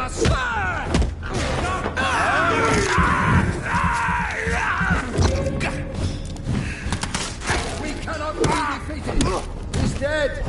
We cannot be defeated! He's dead!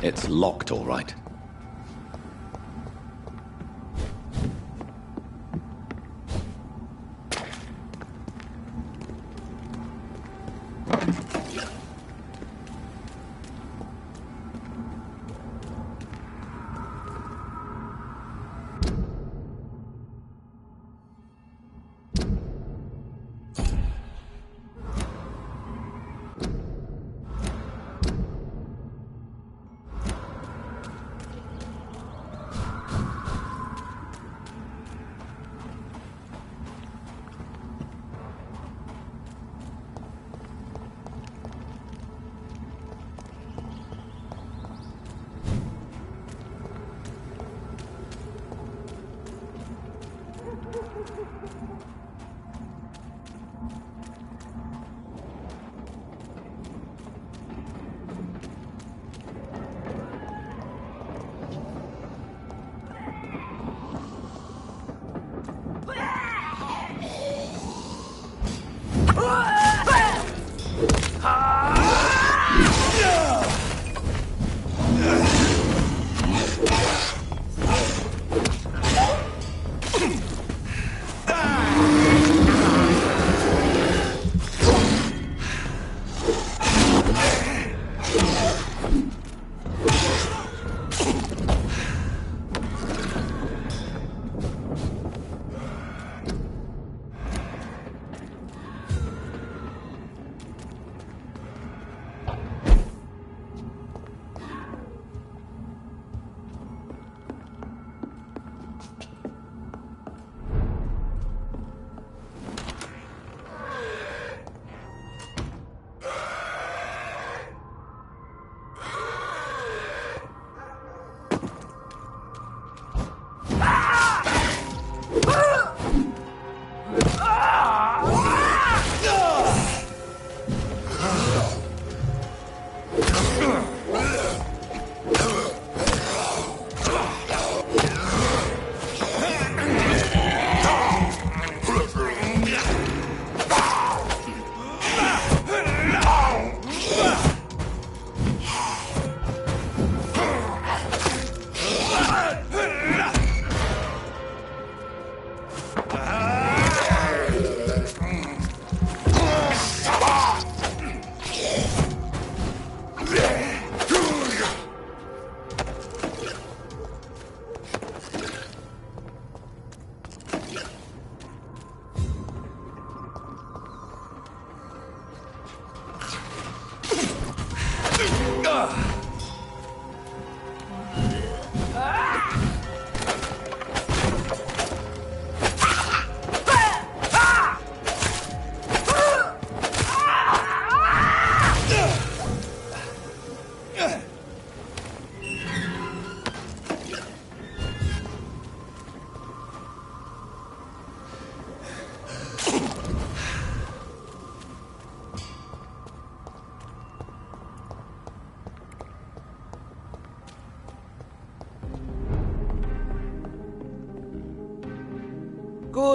It's locked, all right.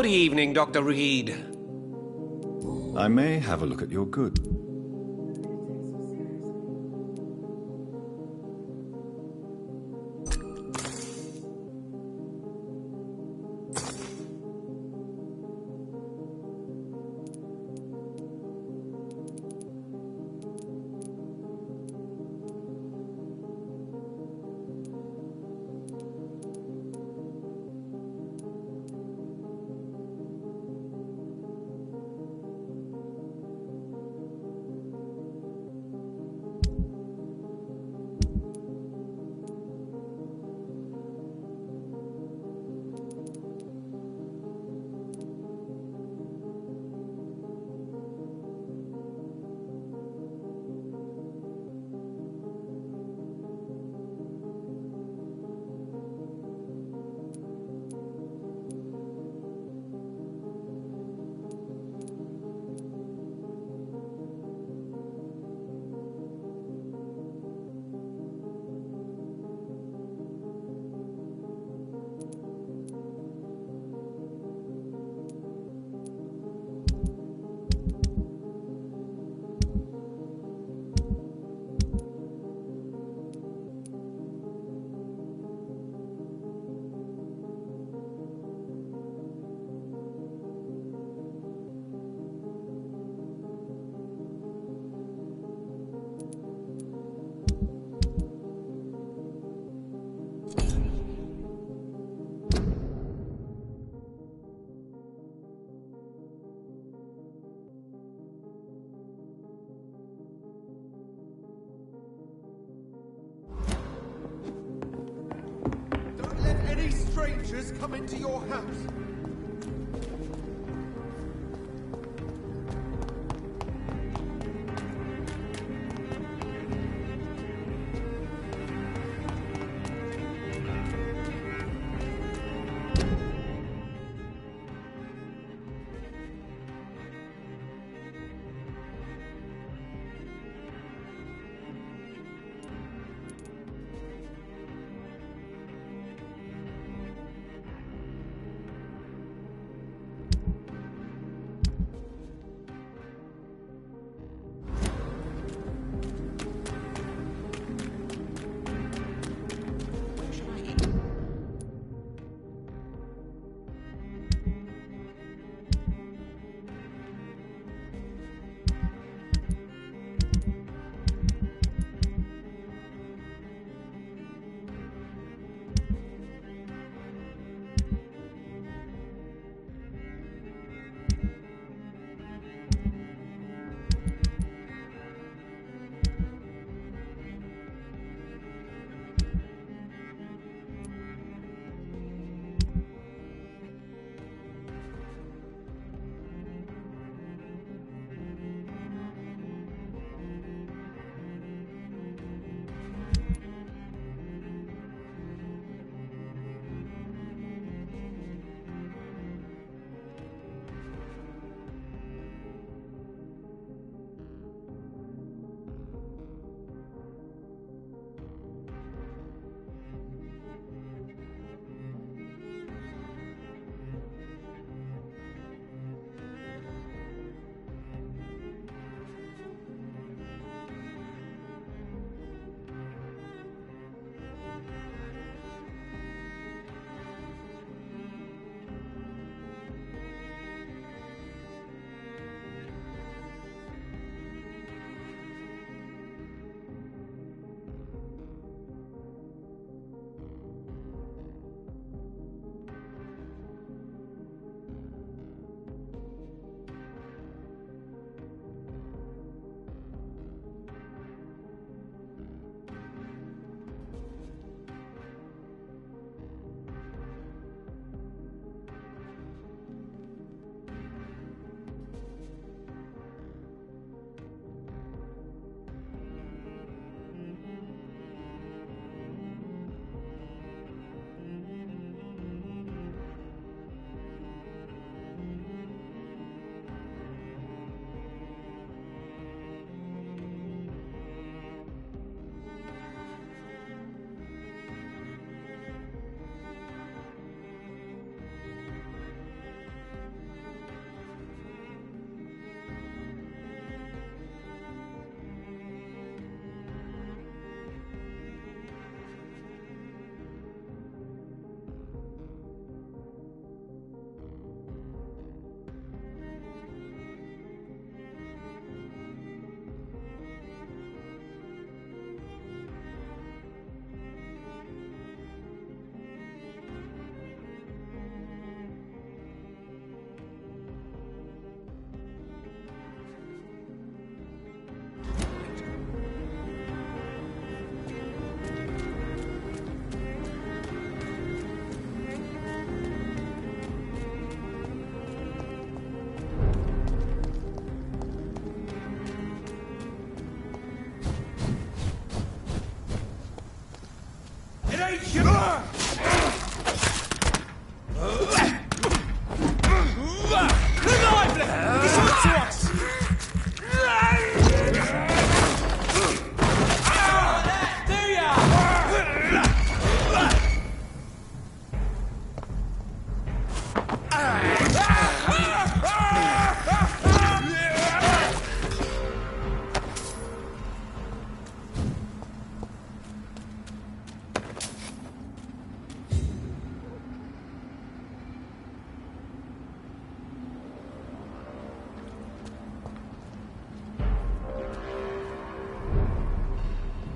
Good evening, Dr. Reed. I may have a look at your goods. come into your house.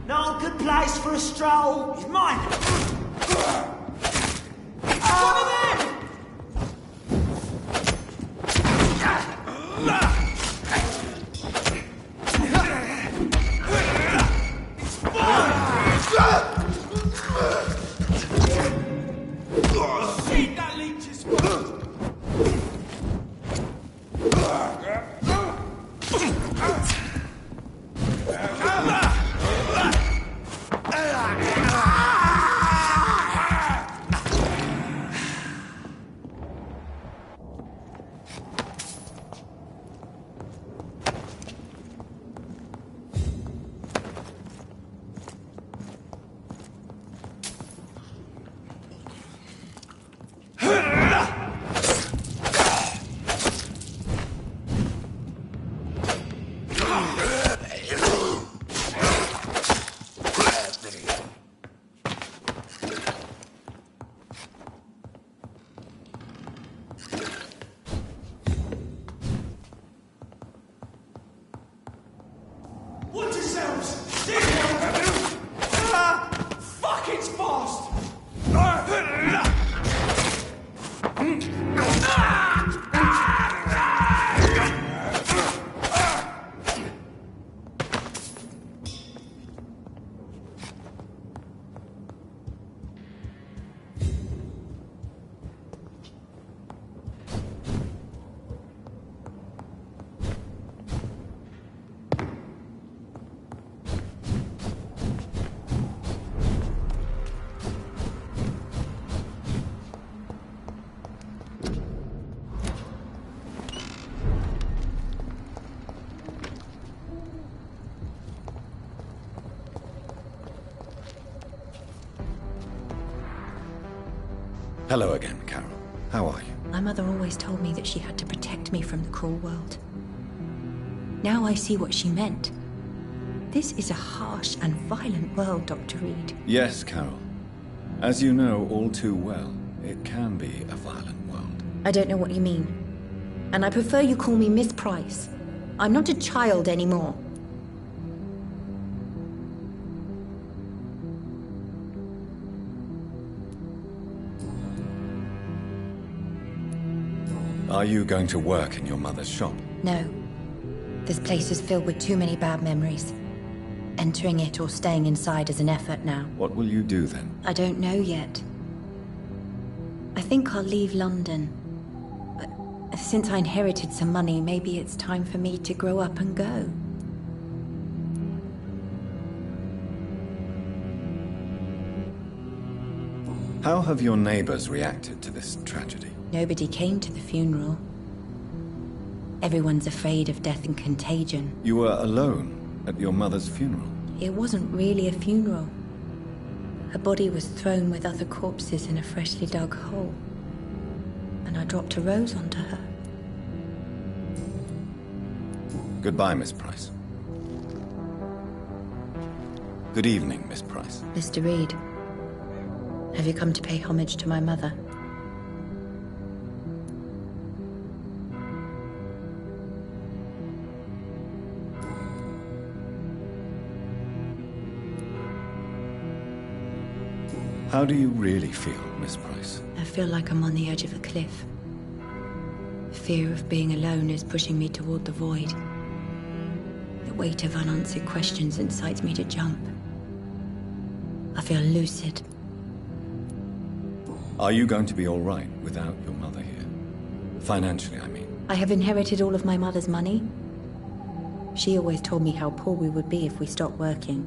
Not a good place for a stroll. It's mine. One of them! Shit! Watch yourselves! Fuck, it's fast! Hello again, Carol. How are you? My mother always told me that she had to protect me from the cruel world. Now I see what she meant. This is a harsh and violent world, Dr. Reed. Yes, Carol. As you know all too well, it can be a violent world. I don't know what you mean. And I prefer you call me Miss Price. I'm not a child anymore. Are you going to work in your mother's shop? No. This place is filled with too many bad memories. Entering it or staying inside is an effort now. What will you do then? I don't know yet. I think I'll leave London. But since I inherited some money, maybe it's time for me to grow up and go. How have your neighbors reacted to this tragedy? Nobody came to the funeral. Everyone's afraid of death and contagion. You were alone at your mother's funeral? It wasn't really a funeral. Her body was thrown with other corpses in a freshly dug hole. And I dropped a rose onto her. Goodbye, Miss Price. Good evening, Miss Price. Mr. Reed, have you come to pay homage to my mother? How do you really feel, Miss Price? I feel like I'm on the edge of a cliff. Fear of being alone is pushing me toward the void. The weight of unanswered questions incites me to jump. I feel lucid. Are you going to be all right without your mother here? Financially, I mean. I have inherited all of my mother's money. She always told me how poor we would be if we stopped working.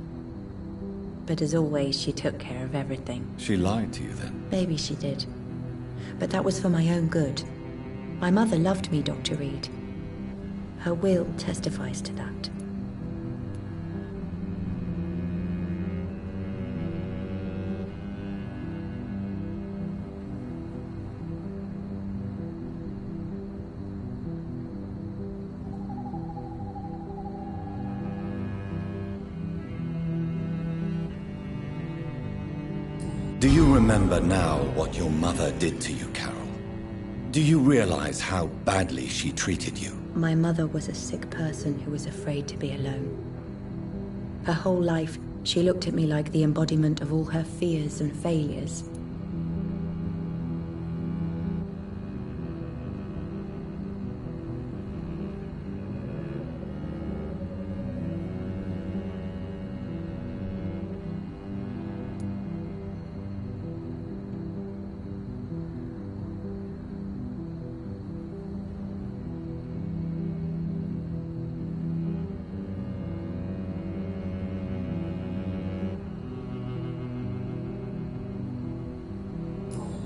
But as always, she took care of everything. She lied to you then? Maybe she did. But that was for my own good. My mother loved me, Dr. Reed. Her will testifies to that. Do you remember now what your mother did to you, Carol? Do you realize how badly she treated you? My mother was a sick person who was afraid to be alone. Her whole life, she looked at me like the embodiment of all her fears and failures.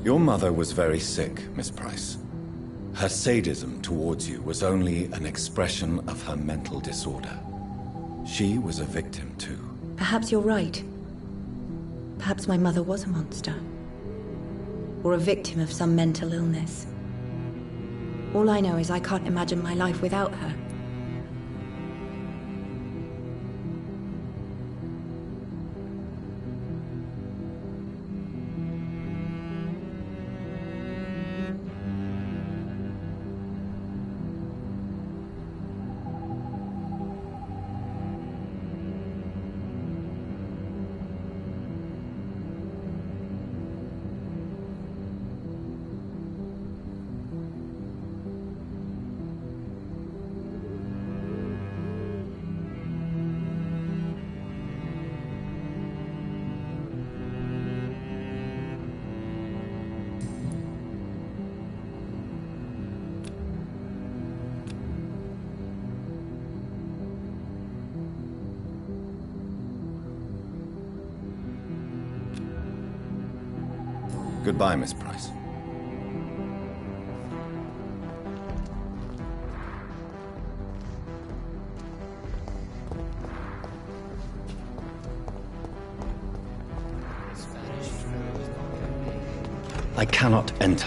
Your mother was very sick, Miss Price. Her sadism towards you was only an expression of her mental disorder. She was a victim too. Perhaps you're right. Perhaps my mother was a monster. Or a victim of some mental illness. All I know is I can't imagine my life without her. Goodbye, Miss Price. I cannot enter.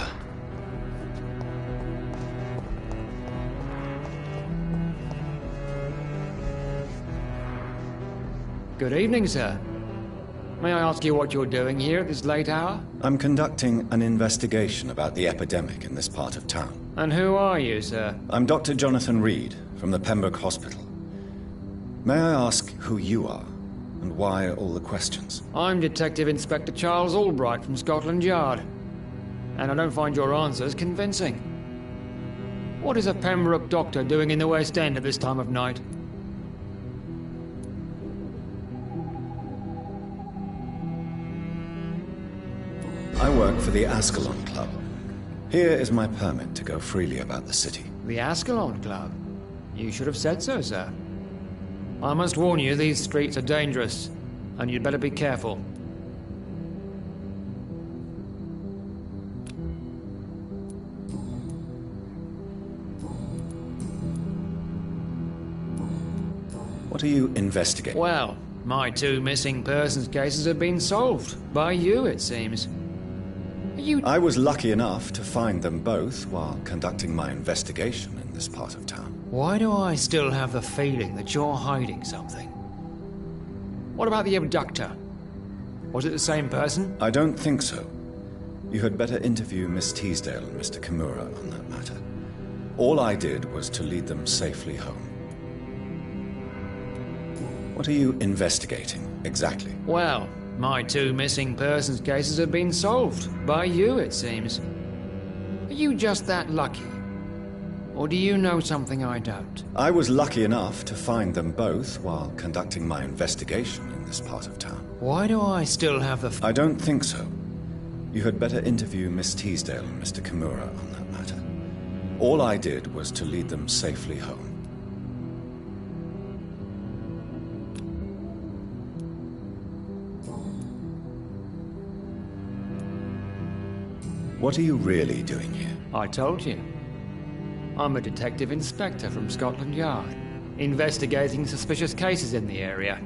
Good evening, sir. May I ask you what you're doing here at this late hour? I'm conducting an investigation about the epidemic in this part of town. And who are you, sir? I'm Dr. Jonathan Reed from the Pembroke Hospital. May I ask who you are and why all the questions? I'm Detective Inspector Charles Albright from Scotland Yard. And I don't find your answers convincing. What is a Pembroke doctor doing in the West End at this time of night? I work for the Ascalon Club. Here is my permit to go freely about the city. The Ascalon Club? You should have said so, sir. I must warn you, these streets are dangerous, and you'd better be careful. What are you investigating? Well, my 2 missing persons cases have been solved. By you, it seems. I was lucky enough to find them both while conducting my investigation in this part of town. Why do I still have the feeling that you're hiding something? What about the abductor? Was it the same person? I don't think so. You had better interview Miss Teasdale and Mr. Kimura on that matter. All I did was to lead them safely home. What are you investigating, exactly? Well, my 2 missing persons cases have been solved. By you, it seems. Are you just that lucky? Or do you know something I don't? I was lucky enough to find them both while conducting my investigation in this part of town. Why do I still have the... I don't think so. You had better interview Miss Teasdale and Mr. Kimura on that matter. All I did was to lead them safely home. What are you really doing here? I told you. I'm a detective inspector from Scotland Yard, investigating suspicious cases in the area.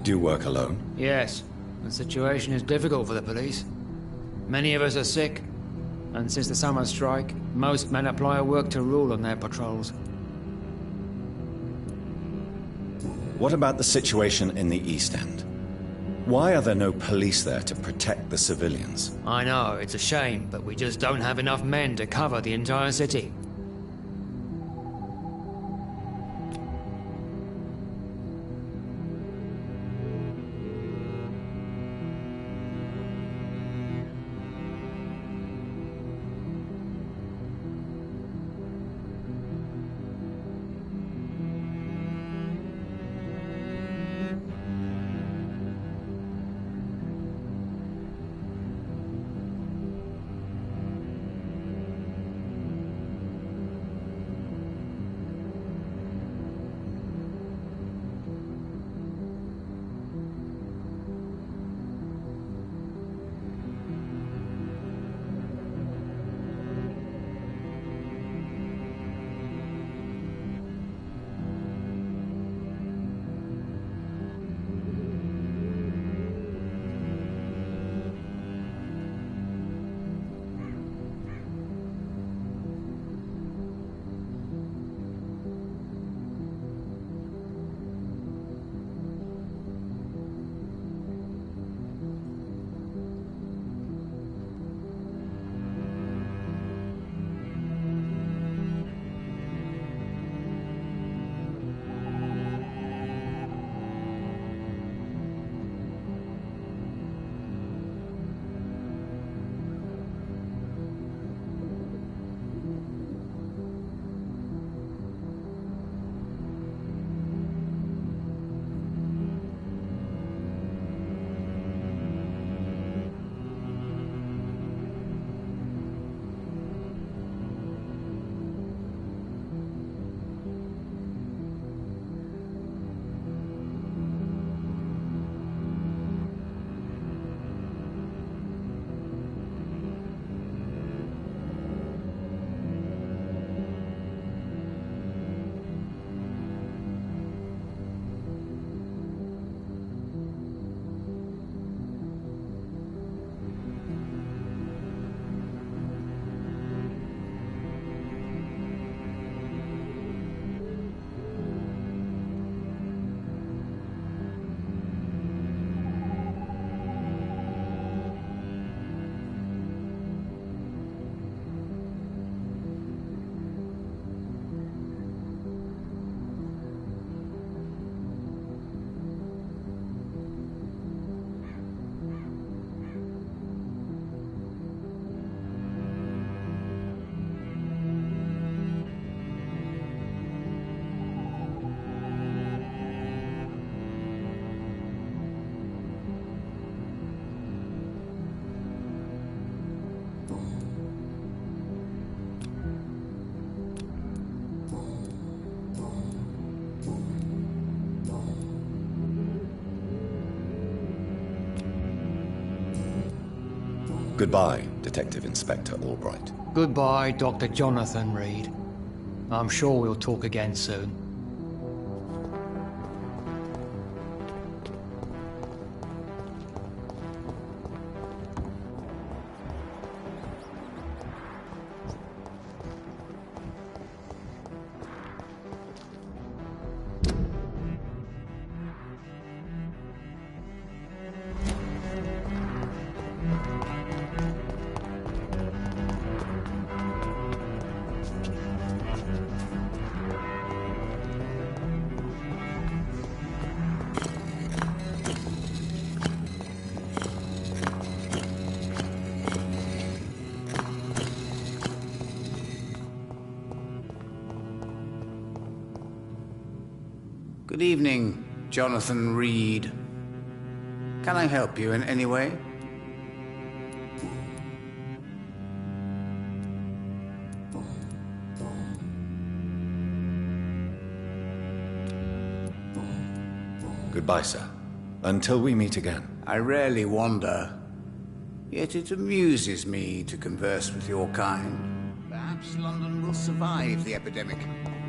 Do you work alone? Yes, the situation is difficult for the police. Many of us are sick, and since the summer strike, most men apply a work-to rule on their patrols. What about the situation in the East End? Why are there no police there to protect the civilians? I know, it's a shame, but we just don't have enough men to cover the entire city. Goodbye, Detective Inspector Albright. Goodbye, Dr. Jonathan Reed. I'm sure we'll talk again soon. Good evening, Jonathan Reed. Can I help you in any way? Goodbye, sir. Until we meet again. I rarely wander, yet it amuses me to converse with your kind. Perhaps London will survive the epidemic,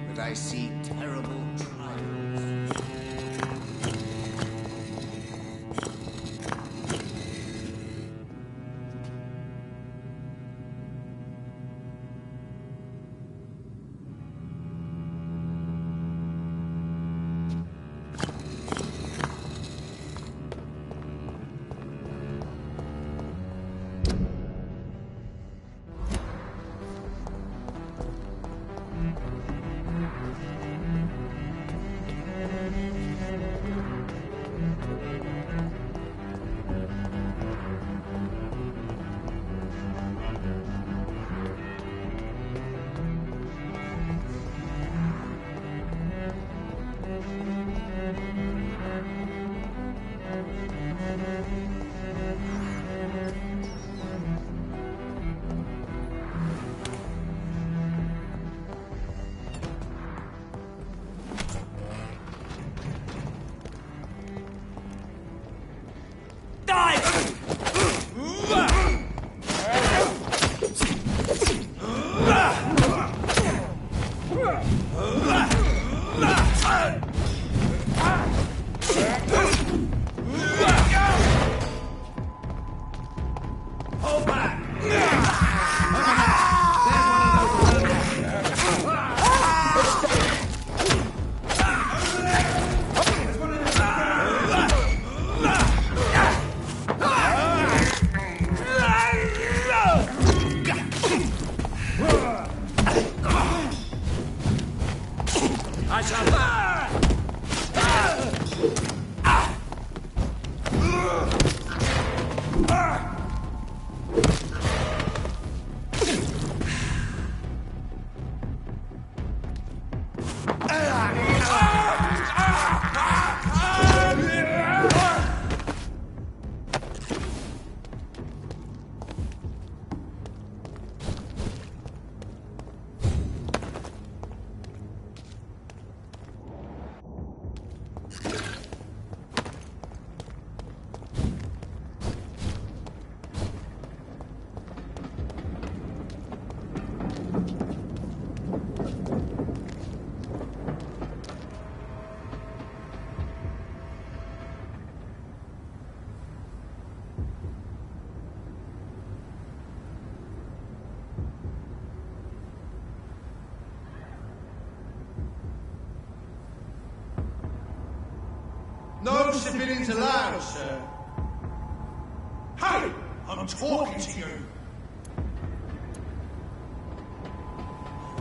but I see terrible trials. No civilians allowed, sir. Hey! I'm talking to you!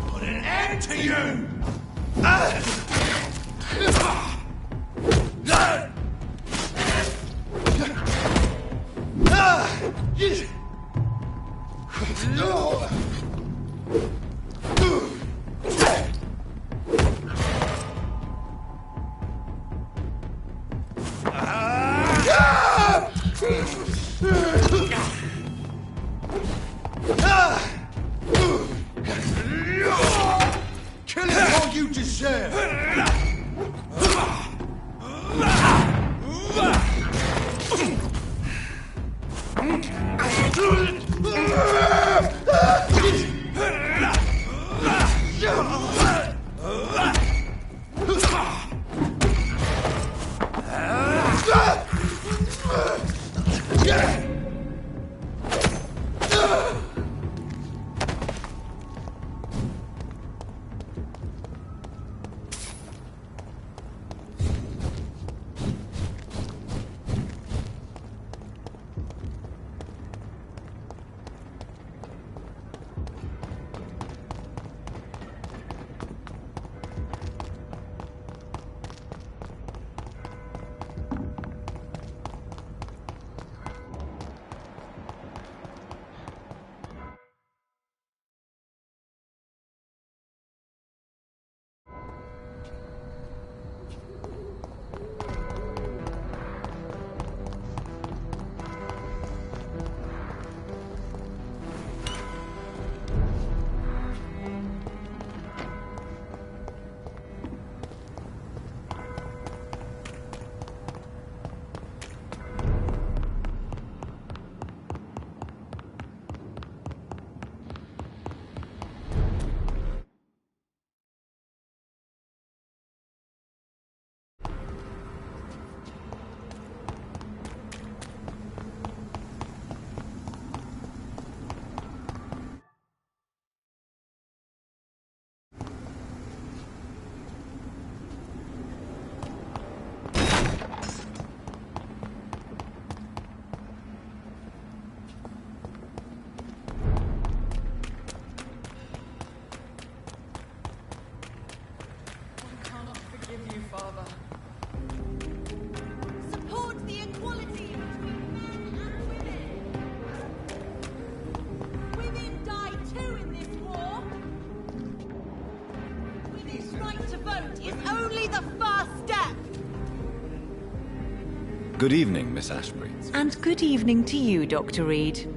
Put an end to you! Kill it all you deserve! Support the equality between men and women. Women die too in this war. Women's right to vote is only the first step. Good evening, Miss Ashbury. And good evening to you, Dr. Reed.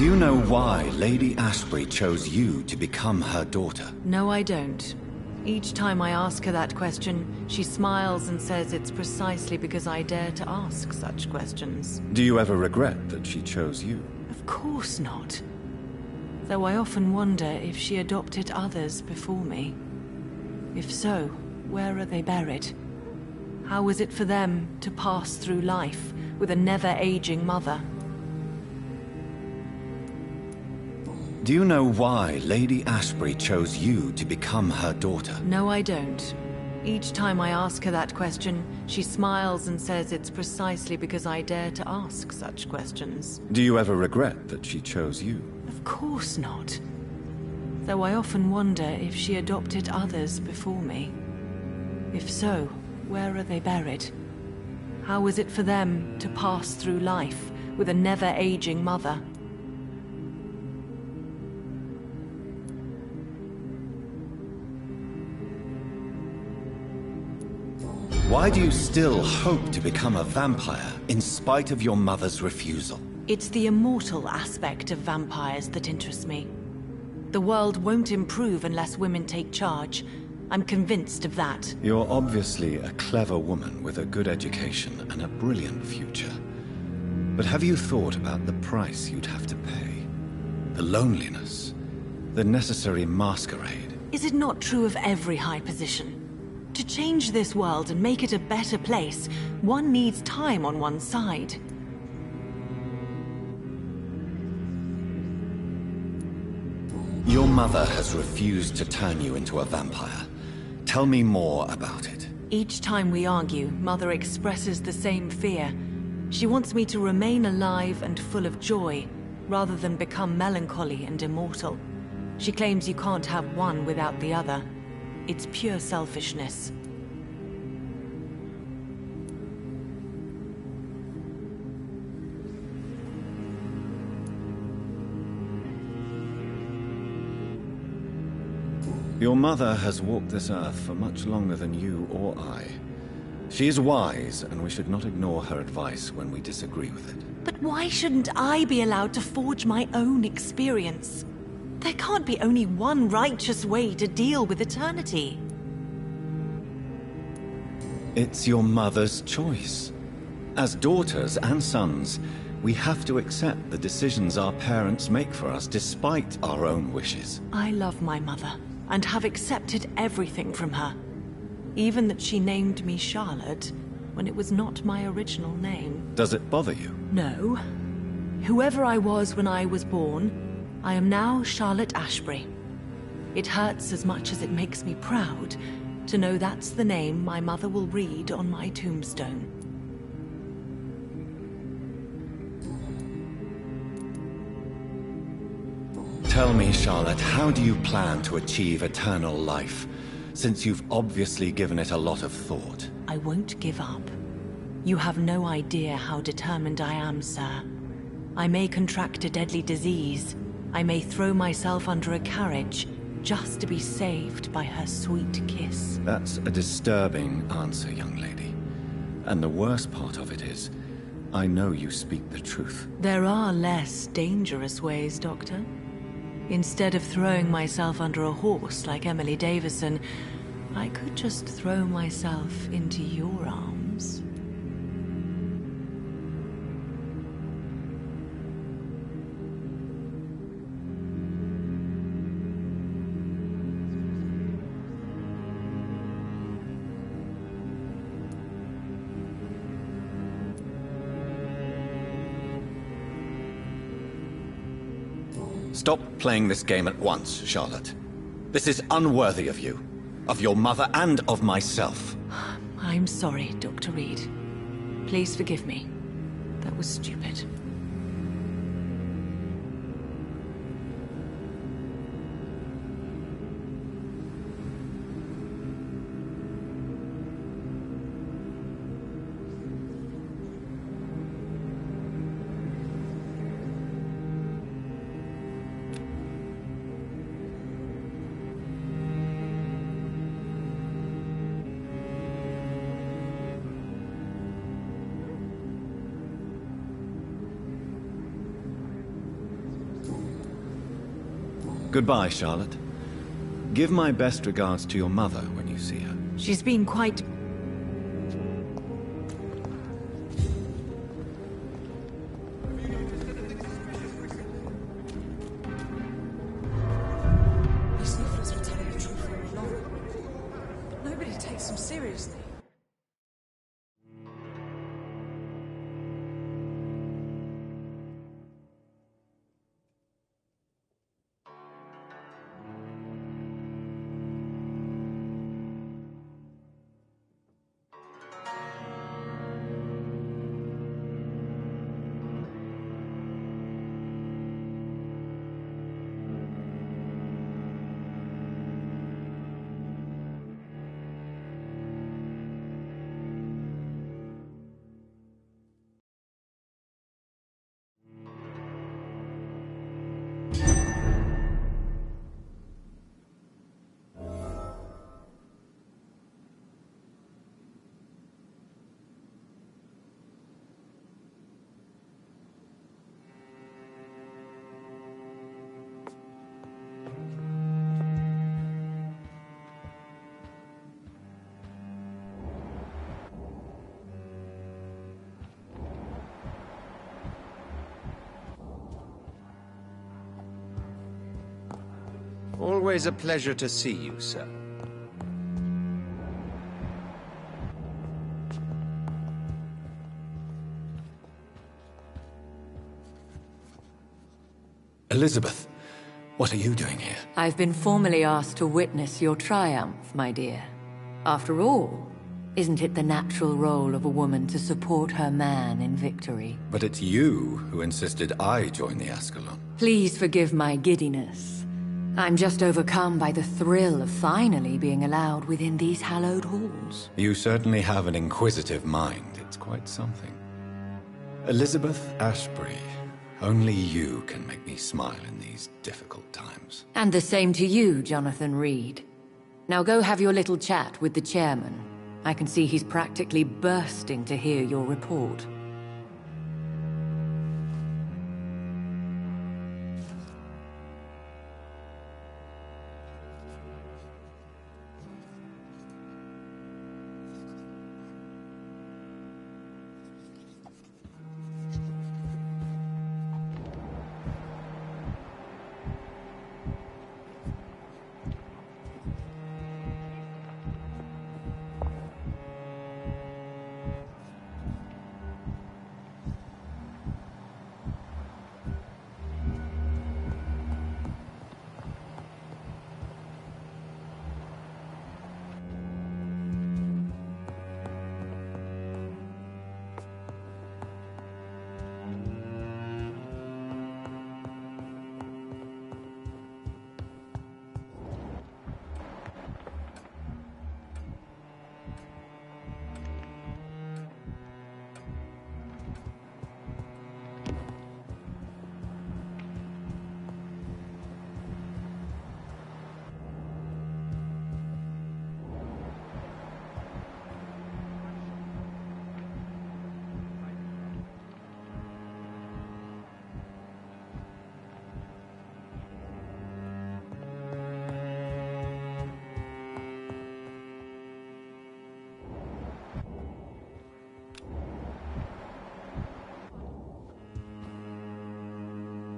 Do you know why Lady Ashbury chose you to become her daughter? No, I don't. Each time I ask her that question, she smiles and says it's precisely because I dare to ask such questions. Do you ever regret that she chose you? Of course not. Though I often wonder if she adopted others before me. If so, where are they buried? How is it for them to pass through life with a never-aging mother? Do you know why Lady Ashbury chose you to become her daughter? No, I don't. Each time I ask her that question, she smiles and says it's precisely because I dare to ask such questions. Do you ever regret that she chose you? Of course not. Though I often wonder if she adopted others before me. If so, where are they buried? How is it for them to pass through life with a never-aging mother? Why do you still hope to become a vampire in spite of your mother's refusal? It's the immortal aspect of vampires that interests me. The world won't improve unless women take charge. I'm convinced of that. You're obviously a clever woman with a good education and a brilliant future. But have you thought about the price you'd have to pay? The loneliness, the necessary masquerade. Is it not true of every high position? To change this world and make it a better place, one needs time on one's side. Your mother has refused to turn you into a vampire. Tell me more about it. Each time we argue, Mother expresses the same fear. She wants me to remain alive and full of joy, rather than become melancholy and immortal. She claims you can't have one without the other. It's pure selfishness. Your mother has walked this earth for much longer than you or I. She is wise, and we should not ignore her advice when we disagree with it. But why shouldn't I be allowed to forge my own experience? There can't be only one righteous way to deal with eternity. It's your mother's choice. As daughters and sons, we have to accept the decisions our parents make for us despite our own wishes. I love my mother, and have accepted everything from her. Even that she named me Charlotte, when it was not my original name. Does it bother you? No. Whoever I was when I was born, I am now Charlotte Ashbury. It hurts as much as it makes me proud to know that's the name my mother will read on my tombstone. Tell me, Charlotte, how do you plan to achieve eternal life, since you've obviously given it a lot of thought? I won't give up. You have no idea how determined I am, sir. I may contract a deadly disease. I may throw myself under a carriage, just to be saved by her sweet kiss. That's a disturbing answer, young lady. And the worst part of it is, I know you speak the truth. There are less dangerous ways, Doctor. Instead of throwing myself under a horse like Emily Davison, I could just throw myself into your arms. Stop playing this game at once, Charlotte. This is unworthy of you, of your mother, and of myself. I'm sorry, Dr. Reed. Please forgive me. That was stupid. Goodbye, Charlotte. Give my best regards to your mother when you see her. She's been quite... These snifflers were telling the truth all along. But nobody takes them seriously. Always a pleasure to see you, sir. Elizabeth, what are you doing here? I've been formally asked to witness your triumph, my dear. After all, Isn't it the natural role of a woman to support her man in victory? But it's you who insisted I join the Ascalon. Please forgive my giddiness. I'm just overcome by the thrill of finally being allowed within these hallowed halls. You certainly have an inquisitive mind. It's quite something. Elizabeth Ashbury, only you can make me smile in these difficult times. And the same to you, Jonathan Reed. Now go have your little chat with the chairman. I can see he's practically bursting to hear your report.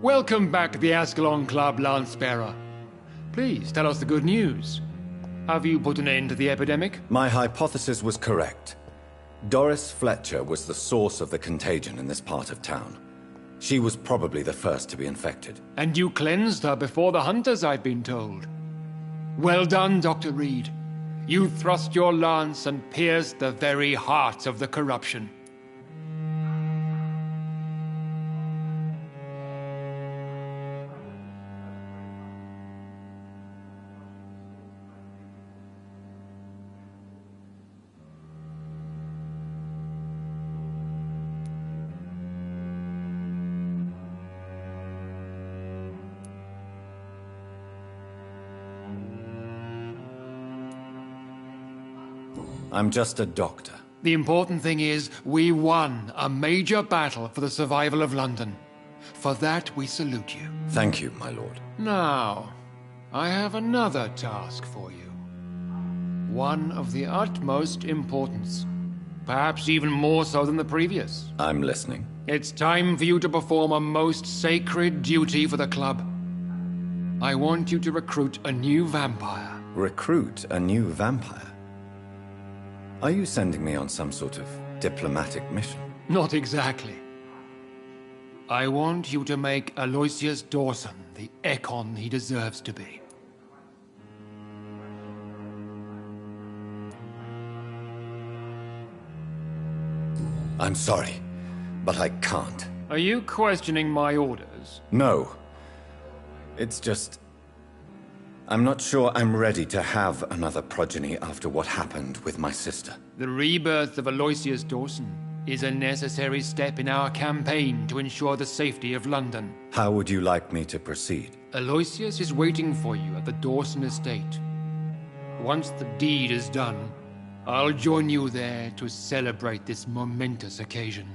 Welcome back to the Ascalon Club, Lance-Bearer. Please, tell us the good news. Have you put an end to the epidemic? My hypothesis was correct. Doris Fletcher was the source of the contagion in this part of town. She was probably the first to be infected. And you cleansed her before the hunters, I've been told. Well done, Dr. Reed. You thrust your lance and pierced the very heart of the corruption. I'm just a doctor. The important thing is, we won a major battle for the survival of London. For that, we salute you. Thank you, my lord. Now, I have another task for you. One of the utmost importance. Perhaps even more so than the previous. I'm listening. It's time for you to perform a most sacred duty for the club. I want you to recruit a new vampire. Recruit a new vampire? Are you sending me on some sort of diplomatic mission? Not exactly. I want you to make Aloysius Dawson the Ekon he deserves to be. I'm sorry, but I can't. Are you questioning my orders? No. It's just... I'm not sure I'm ready to have another progeny after what happened with my sister. The rebirth of Aloysius Dawson is a necessary step in our campaign to ensure the safety of London. How would you like me to proceed? Aloysius is waiting for you at the Dawson estate. Once the deed is done, I'll join you there to celebrate this momentous occasion.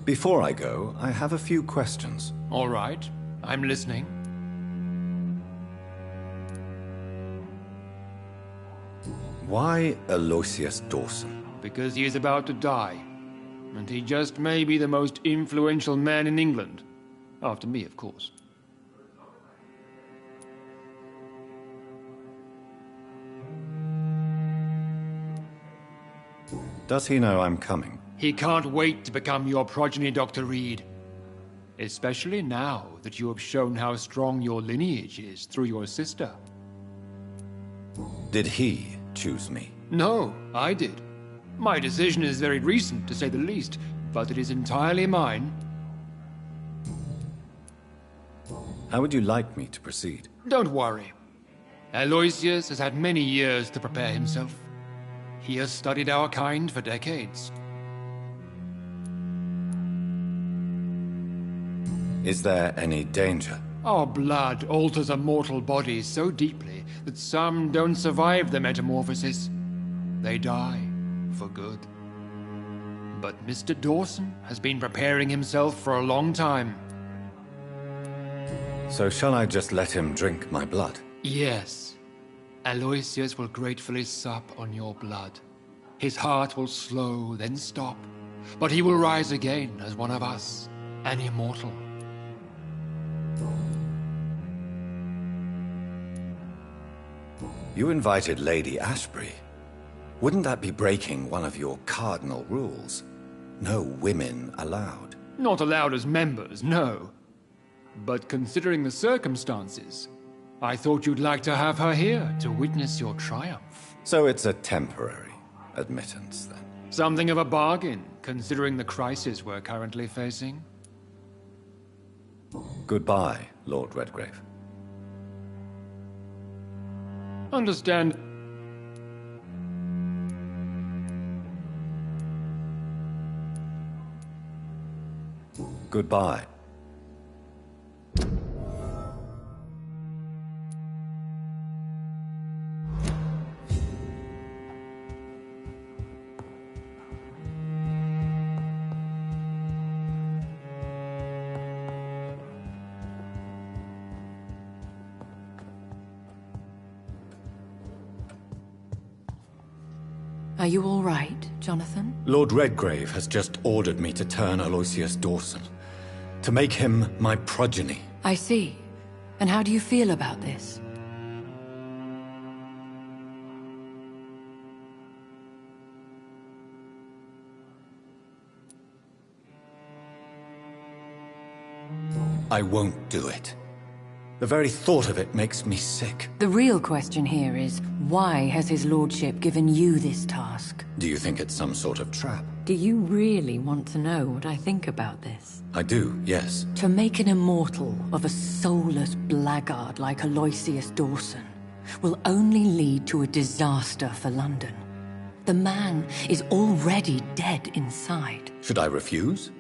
Before I go, I have a few questions. All right. I'm listening. Why Aloysius Dawson? Because he is about to die. And he just may be the most influential man in England. After me, of course. Does he know I'm coming? He can't wait to become your progeny, Dr. Reed. Especially now that you have shown how strong your lineage is through your sister. Did he choose me? No, I did. My decision is very recent, to say the least, but it is entirely mine. How would you like me to proceed? Don't worry. Aloysius has had many years to prepare himself. He has studied our kind for decades. Is there any danger? Our blood alters a mortal body so deeply that some don't survive the metamorphosis. They die for good. But Mr. Dawson has been preparing himself for a long time. So shall I just let him drink my blood? Yes. Aloysius will gratefully sup on your blood. His heart will slow, then stop. But he will rise again as one of us, an immortal. You invited Lady Ashbury. Wouldn't that be breaking one of your cardinal rules? No women allowed. Not allowed as members, no. But considering the circumstances, I thought you'd like to have her here to witness your triumph. So it's a temporary admittance, then? Something of a bargain, considering the crisis we're currently facing. Goodbye, Lord Redgrave. Understand. Goodbye. Are you all right, Jonathan? Lord Redgrave has just ordered me to turn Aloysius Dawson, to make him my progeny. I see. And how do you feel about this? I won't do it. The very thought of it makes me sick. The real question here is, why has his lordship given you this task? Do you think it's some sort of trap? Do you really want to know what I think about this? I do, yes. To make an immortal of a soulless blackguard like Aloysius Dawson will only lead to a disaster for London. The man is already dead inside. Should I refuse?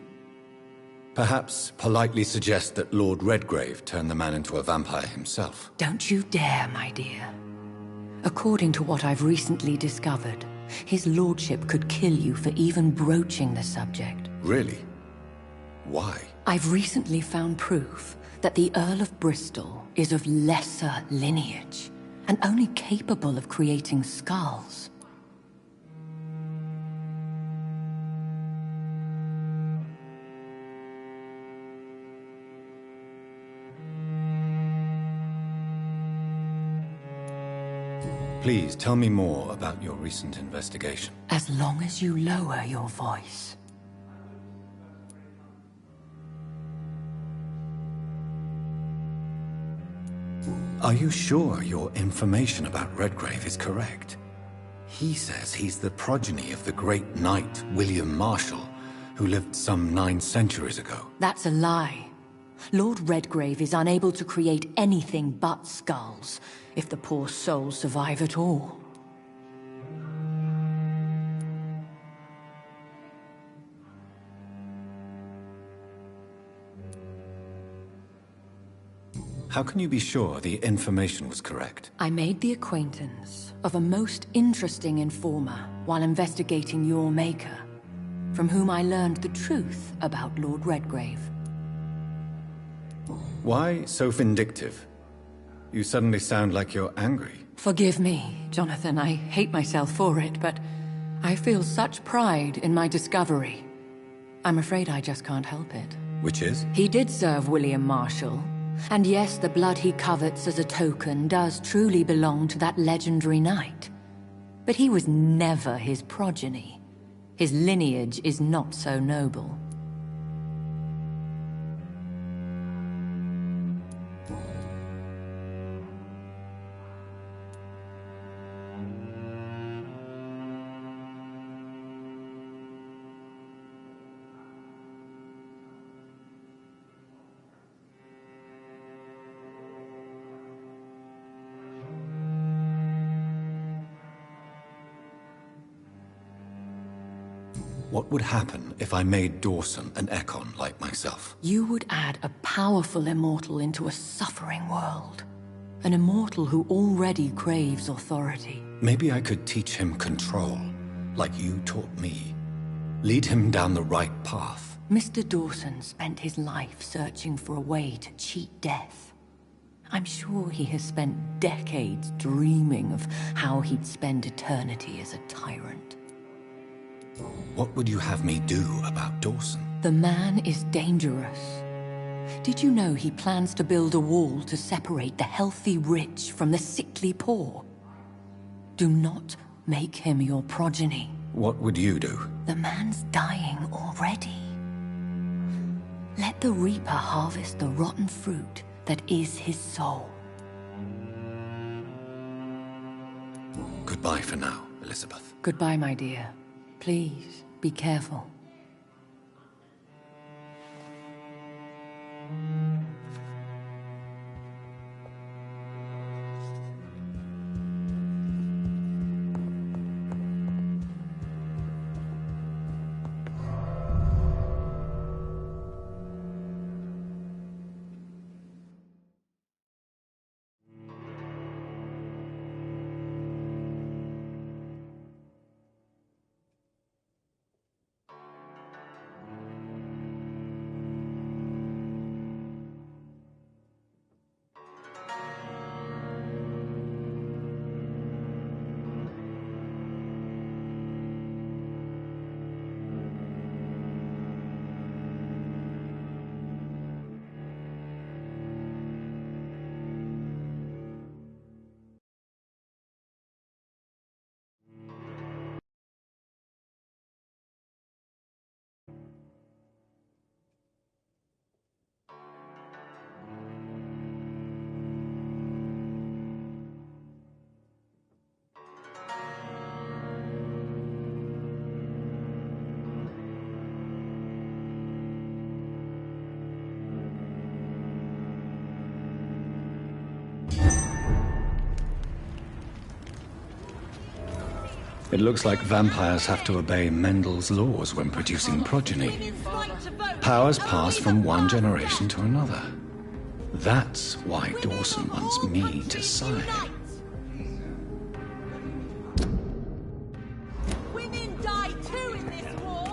Perhaps politely suggest that Lord Redgrave turn the man into a vampire himself. Don't you dare, my dear. According to what I've recently discovered, his lordship could kill you for even broaching the subject. Really? Why? I've recently found proof that the Earl of Bristol is of lesser lineage, and only capable of creating skulls. Please tell me more about your recent investigation. As long as you lower your voice. Are you sure your information about Redgrave is correct? He says he's the progeny of the great knight William Marshall, who lived some 9 centuries ago. That's a lie. Lord Redgrave is unable to create anything but skulls, if the poor souls survive at all. How can you be sure the information was correct? I made the acquaintance of a most interesting informer while investigating your maker, from whom I learned the truth about Lord Redgrave. Why so vindictive? You suddenly sound like you're angry. Forgive me, Jonathan. I hate myself for it, but I feel such pride in my discovery. I'm afraid I just can't help it. Which is? He did serve William Marshall. And yes, the blood he covets as a token does truly belong to that legendary knight. But he was never his progeny. His lineage is not so noble. What would happen if I made Dawson an Ekon like myself? You would add a powerful immortal into a suffering world. An immortal who already craves authority. Maybe I could teach him control, like you taught me. Lead him down the right path. Mr. Dawson spent his life searching for a way to cheat death. I'm sure he has spent decades dreaming of how he'd spend eternity as a tyrant. What would you have me do about Dawson? The man is dangerous. Did you know he plans to build a wall to separate the healthy rich from the sickly poor? Do not make him your progeny. What would you do? The man's dying already. Let the Reaper harvest the rotten fruit that is his soul. Goodbye for now, Elizabeth. Goodbye, my dear. Please, be careful. It looks like vampires have to obey Mendel's laws when producing progeny. Powers pass from one generation to another. That's why Dawson wants me to side. Women die too in this war.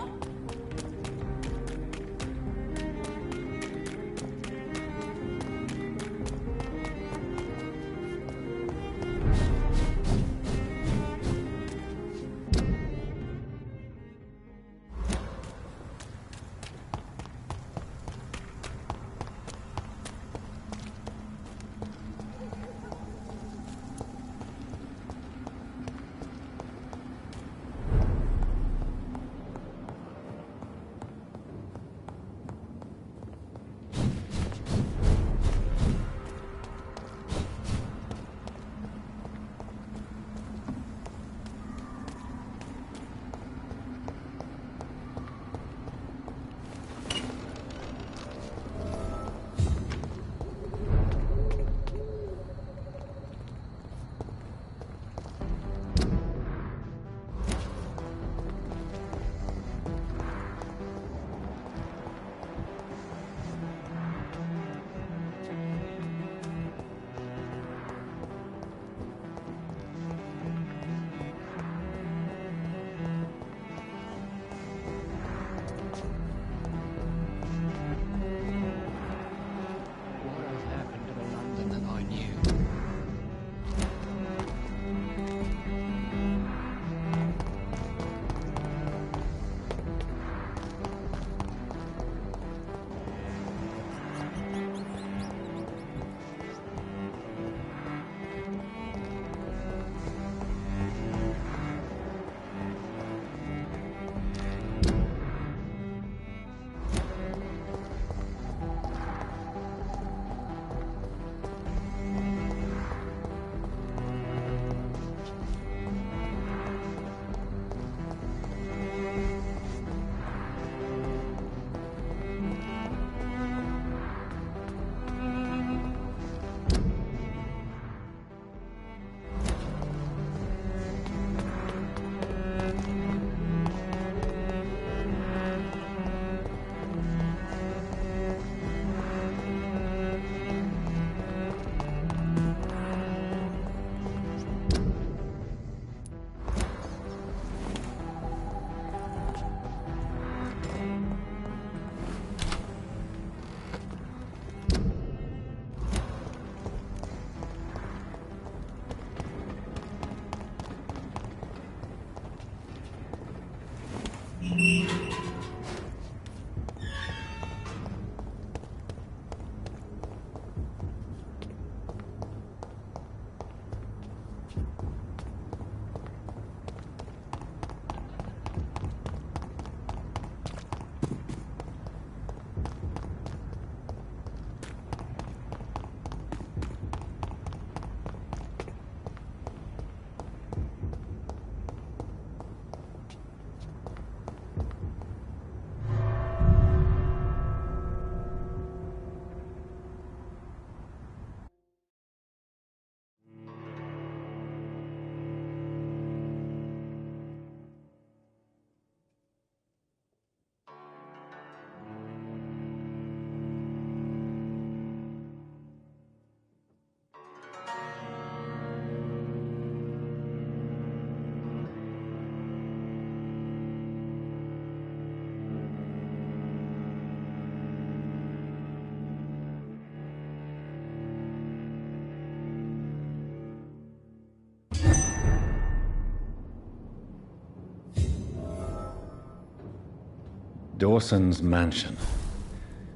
Dawson's mansion.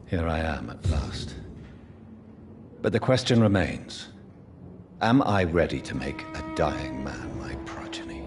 Here I am at last. But the question remains, am I ready to make a dying man my progeny?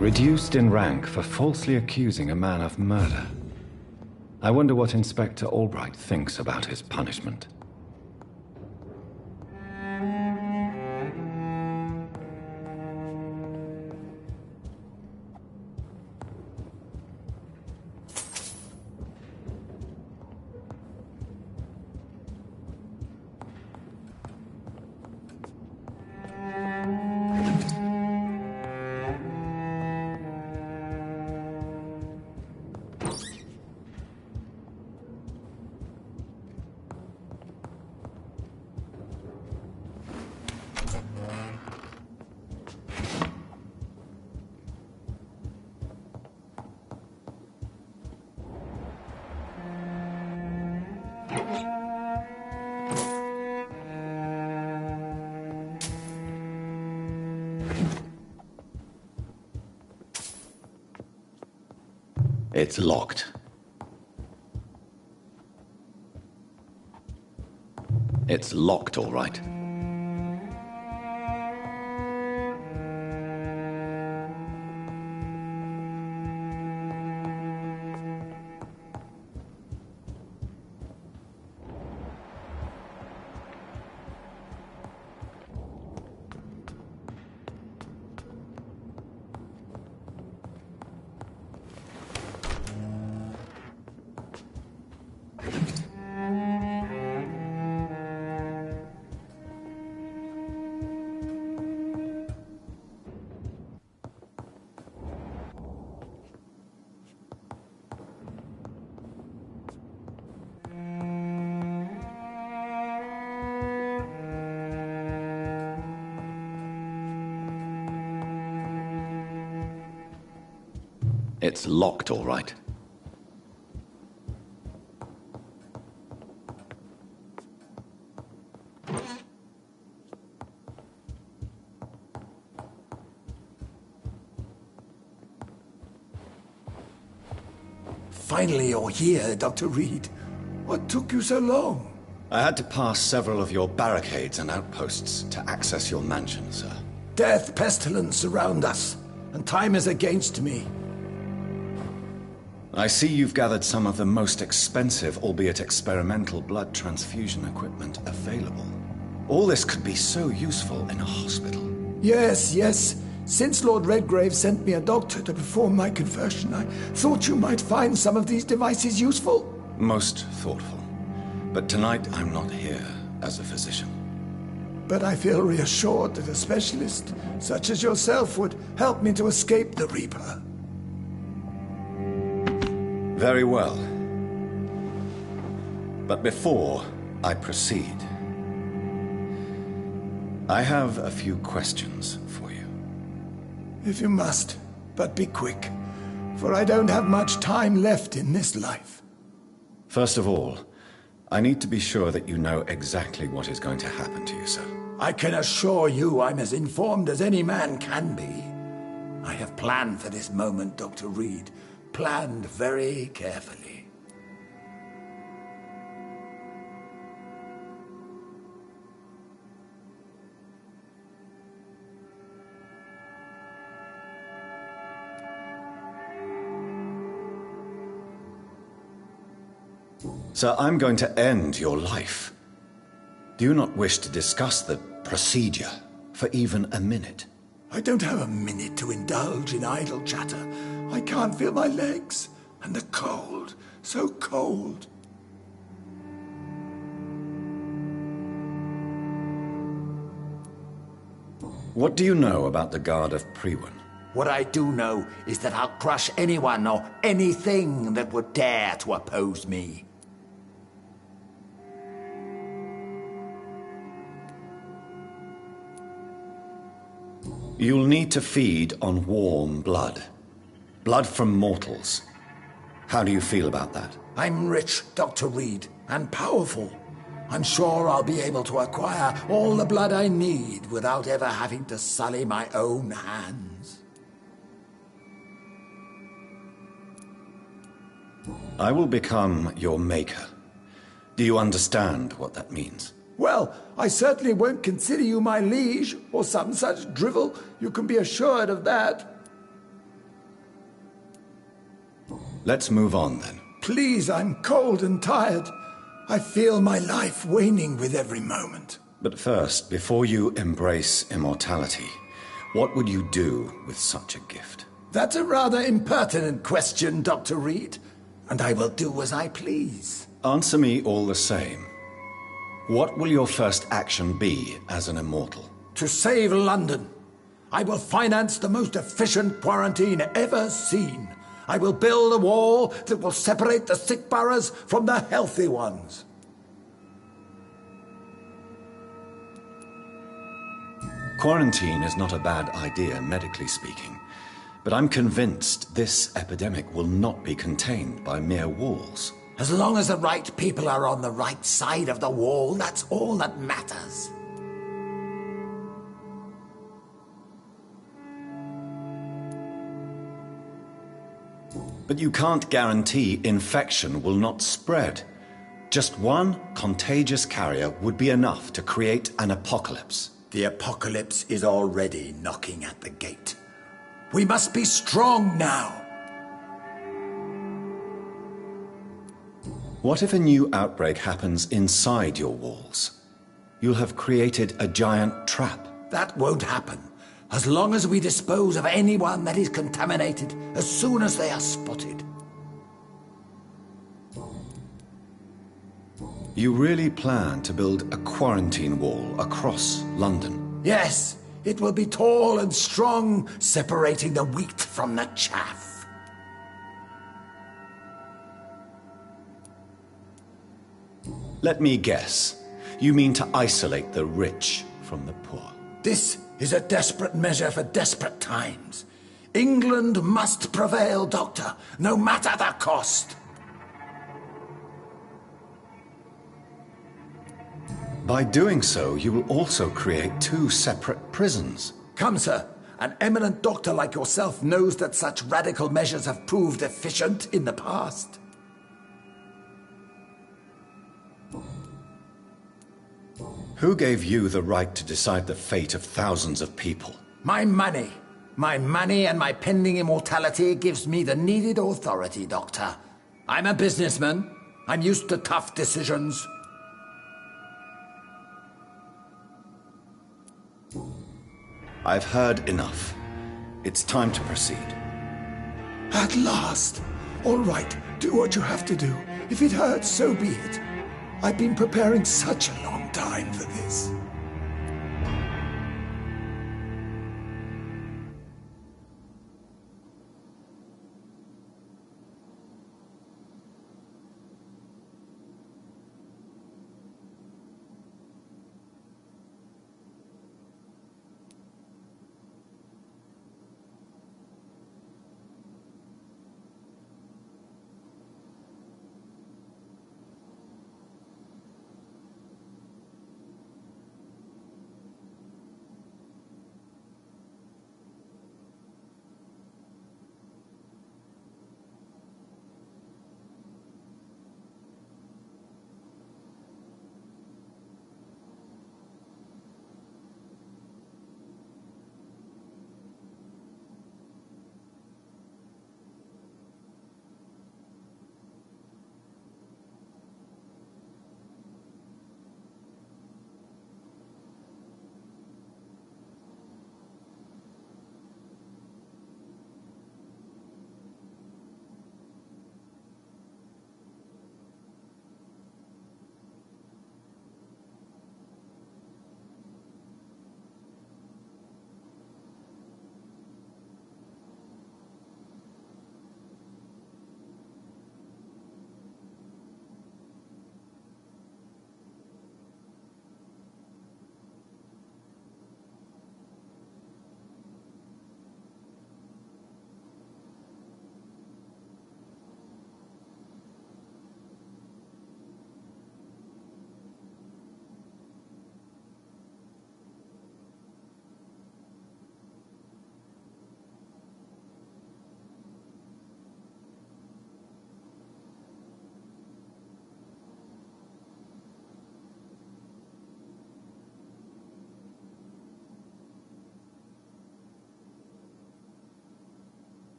Reduced in rank for falsely accusing a man of murder. I wonder what Inspector Albright thinks about his punishment. It's locked. It's locked, all right. It's locked, all right. Finally, you're here, Dr. Reed. What took you so long? I had to pass several of your barricades and outposts to access your mansion, sir. Death, pestilence surround us, and time is against me. I see you've gathered some of the most expensive, albeit experimental, blood transfusion equipment available. All this could be so useful in a hospital. Yes. Since Lord Redgrave sent me a doctor to perform my conversion, I thought you might find some of these devices useful. Most thoughtful. But tonight I'm not here as a physician. But I feel reassured that a specialist such as yourself would help me to escape the Reaper. Very well. But before I proceed, I have a few questions for you. If you must, but be quick. for I don't have much time left in this life. First of all, I need to be sure that you know exactly what is going to happen to you, sir. I can assure you I'm as informed as any man can be. I have planned for this moment, Dr. Reed. Planned very carefully. Sir, I'm going to end your life. Do you not wish to discuss the procedure for even a minute? I don't have a minute to indulge in idle chatter. I can't feel my legs. And the cold, so cold. What do you know about the Guard of Priwen? What I do know is that I'll crush anyone or anything that would dare to oppose me. You'll need to feed on warm blood. Blood from mortals. How do you feel about that? I'm rich, Dr. Reed, and powerful. I'm sure I'll be able to acquire all the blood I need without ever having to sully my own hands. I will become your maker. Do you understand what that means? Well, I certainly won't consider you my liege, or some such drivel. You can be assured of that. Let's move on, then. Please, I'm cold and tired. I feel my life waning with every moment. But first, before you embrace immortality, what would you do with such a gift? That's a rather impertinent question, Dr. Reed, and I will do as I please. Answer me all the same. What will your first action be as an immortal? To save London. I will finance the most efficient quarantine ever seen. I will build a wall that will separate the sick boroughs from the healthy ones. Quarantine is not a bad idea, medically speaking. But I'm convinced this epidemic will not be contained by mere walls. As long as the right people are on the right side of the wall, that's all that matters. But you can't guarantee infection will not spread. Just one contagious carrier would be enough to create an apocalypse. The apocalypse is already knocking at the gate. We must be strong now. What if a new outbreak happens inside your walls? You'll have created a giant trap. That won't happen. As long as we dispose of anyone that is contaminated as soon as they are spotted. You really plan to build a quarantine wall across London? Yes, it will be tall and strong, separating the wheat from the chaff. Let me guess. You mean to isolate the rich from the poor? This is a desperate measure for desperate times. England must prevail, Doctor, no matter the cost. By doing so, you will also create two separate prisons. Come, sir. An eminent doctor like yourself knows that such radical measures have proved efficient in the past. Who gave you the right to decide the fate of thousands of people? My money. My money and my pending immortality gives me the needed authority, Doctor. I'm a businessman. I'm used to tough decisions. I've heard enough. It's time to proceed. At last. All right, do what you have to do. If it hurts, so be it. I've been preparing such a long time for this.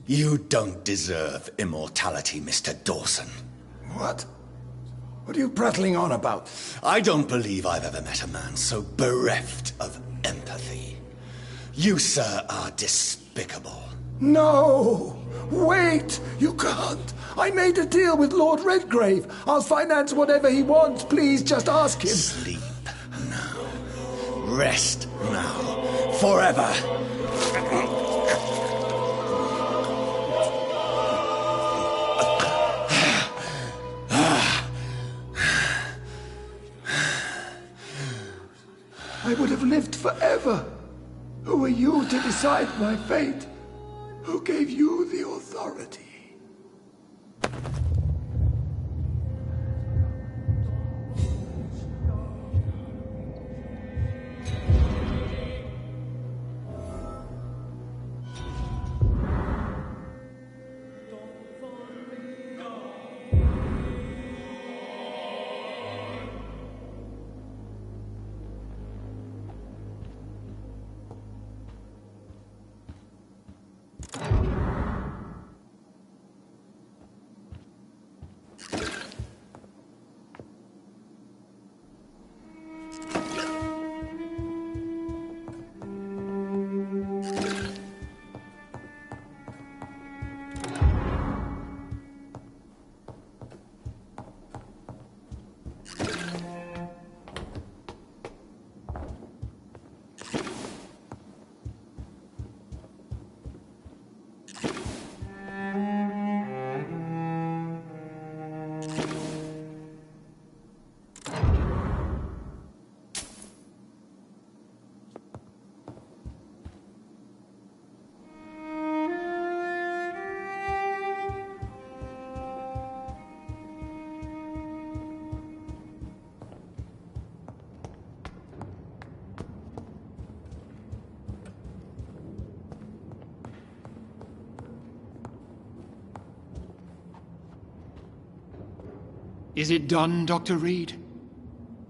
You don't deserve immortality, Mr. Dawson. What? What are you prattling on about? I don't believe I've ever met a man so bereft of empathy. You, sir, are despicable. No! Wait! You can't! I made a deal with Lord Redgrave. I'll finance whatever he wants. Please, just ask him. Sleep now. Rest now. Forever. I would have lived forever. Who are you to decide my fate? Who gave you the authority? Is it done, Dr. Reed?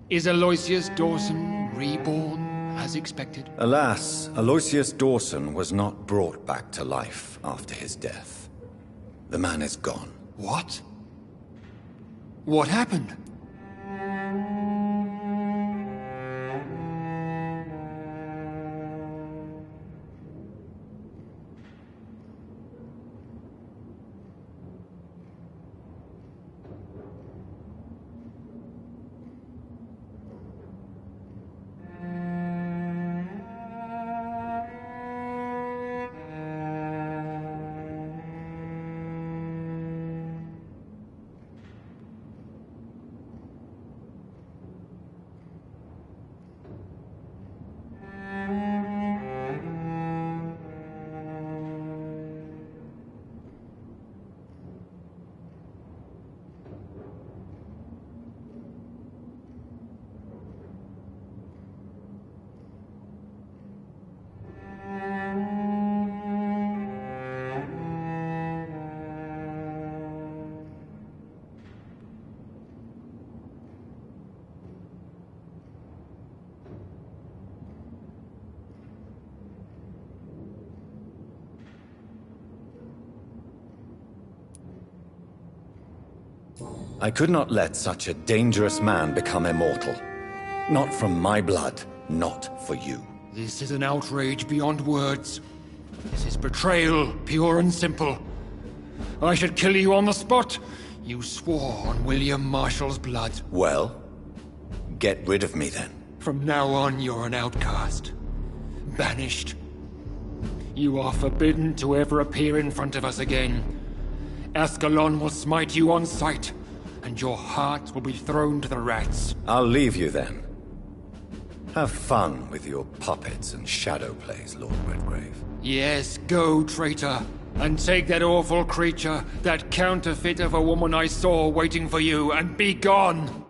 Is Aloysius Dawson reborn as expected? Alas, Aloysius Dawson was not brought back to life after his death. The man is gone. What? What happened? I could not let such a dangerous man become immortal. Not from my blood, not for you. This is an outrage beyond words. This is betrayal, pure and simple. I should kill you on the spot. You swore on William Marshall's blood. Well, get rid of me then. From now on, you're an outcast. Banished. You are forbidden to ever appear in front of us again. Ascalon will smite you on sight, and your heart will be thrown to the rats. I'll leave you then. Have fun with your puppets and shadow plays, Lord Redgrave. Yes, go, traitor, and take that awful creature, that counterfeit of a woman I saw waiting for you, and be gone!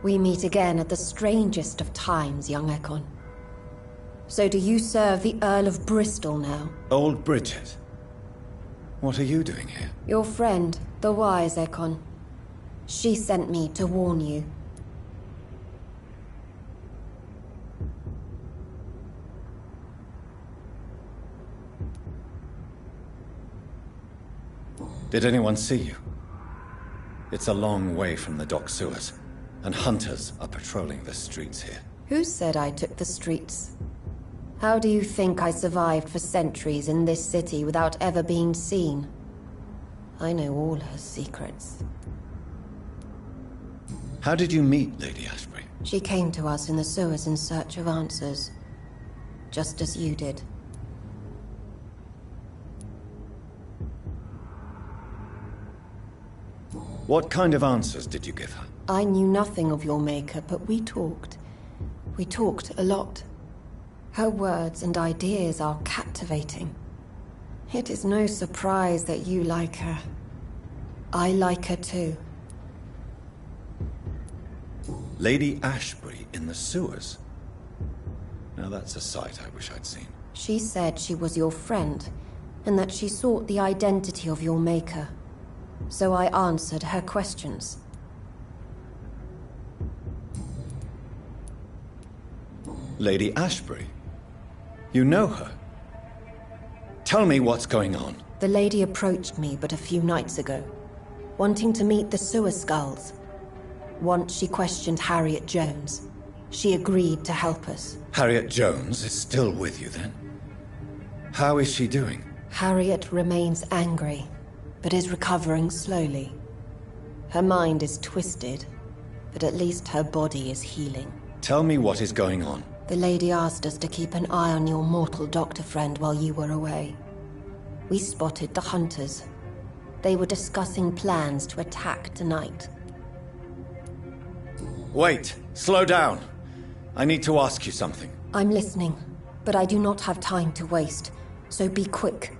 We meet again at the strangest of times, young Ekon. So do you serve the Earl of Bristol now? Old Bridget. What are you doing here? Your friend, the wise Ekon. She sent me to warn you. Did anyone see you? It's a long way from the dock sewers, and hunters are patrolling the streets here. Who said I took the streets? How do you think I survived for centuries in this city without ever being seen? I know all her secrets. How did you meet Lady Ashbury? She came to us in the sewers in search of answers. Just as you did. What kind of answers did you give her? I knew nothing of your maker, but we talked. We talked a lot. Her words and ideas are captivating. It is no surprise that you like her. I like her too. Lady Ashbury in the sewers? Now that's a sight I wish I'd seen. She said she was your friend, and that she sought the identity of your maker. So I answered her questions. Lady Ashbury? You know her? Tell me what's going on. The lady approached me but a few nights ago, wanting to meet the sewer skulls. Once she questioned Harriet Jones. She agreed to help us. Harriet Jones is still with you then? How is she doing? Harriet remains angry, but is recovering slowly. Her mind is twisted, but at least her body is healing. Tell me what is going on. The lady asked us to keep an eye on your mortal doctor friend while you were away. We spotted the hunters. They were discussing plans to attack tonight. Wait! Slow down! I need to ask you something. I'm listening, but I do not have time to waste, so be quick.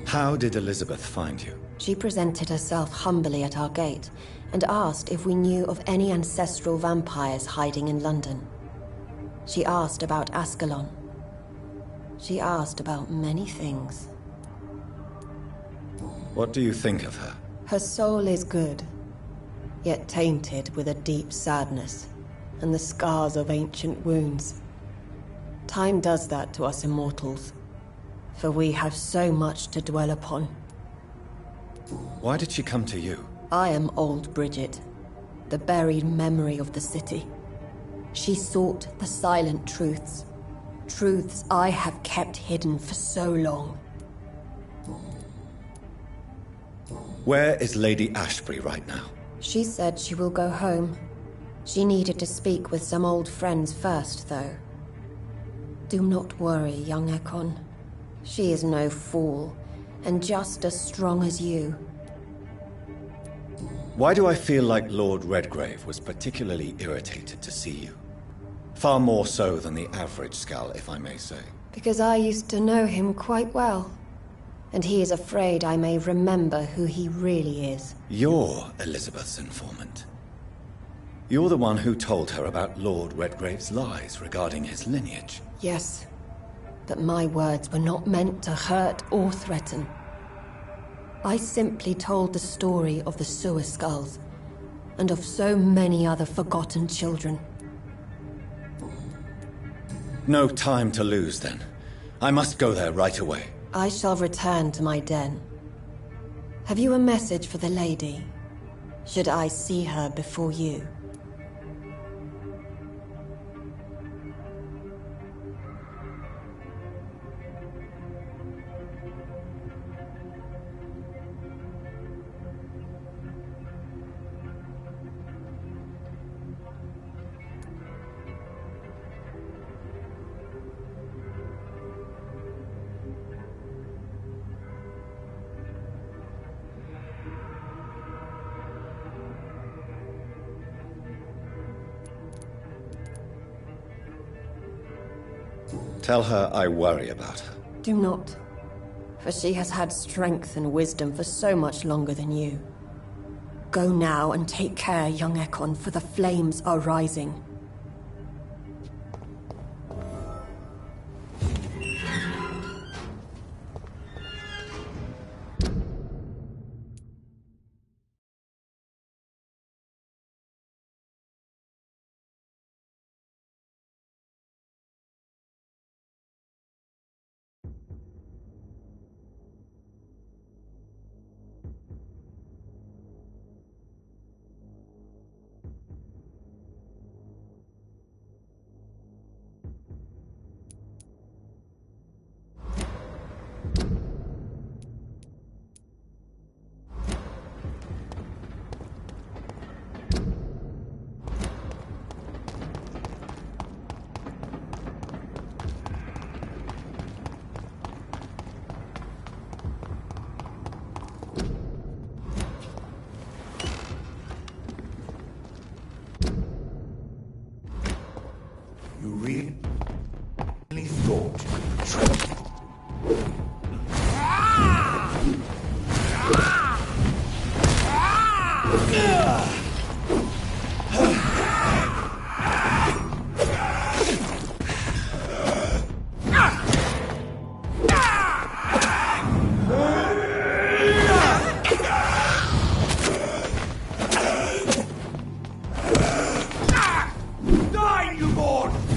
How did Elizabeth find you? She presented herself humbly at our gate and asked if we knew of any ancestral vampires hiding in London. She asked about Ascalon. She asked about many things. What do you think of her? Her soul is good, yet tainted with a deep sadness and the scars of ancient wounds. Time does that to us immortals, for we have so much to dwell upon. Why did she come to you? I am old Bridget, the buried memory of the city. She sought the silent truths. Truths I have kept hidden for so long. Where is Lady Ashbury right now? She said she will go home. She needed to speak with some old friends first, though. Do not worry, young Ekon. She is no fool, and just as strong as you. Why do I feel like Lord Redgrave was particularly irritated to see you? Far more so than the average Skull, if I may say. Because I used to know him quite well. And he is afraid I may remember who he really is. You're Elizabeth's informant. You're the one who told her about Lord Redgrave's lies regarding his lineage. Yes, but my words were not meant to hurt or threaten. I simply told the story of the sewer skulls, and of so many other forgotten children. No time to lose, then. I must go there right away. I shall return to my den. Have you a message for the lady? Should I see her before you? Tell her I worry about her. Do not. for she has had strength and wisdom for so much longer than you. Go now and take care, young Ekon, for the flames are rising. You really thought. Die, newborn!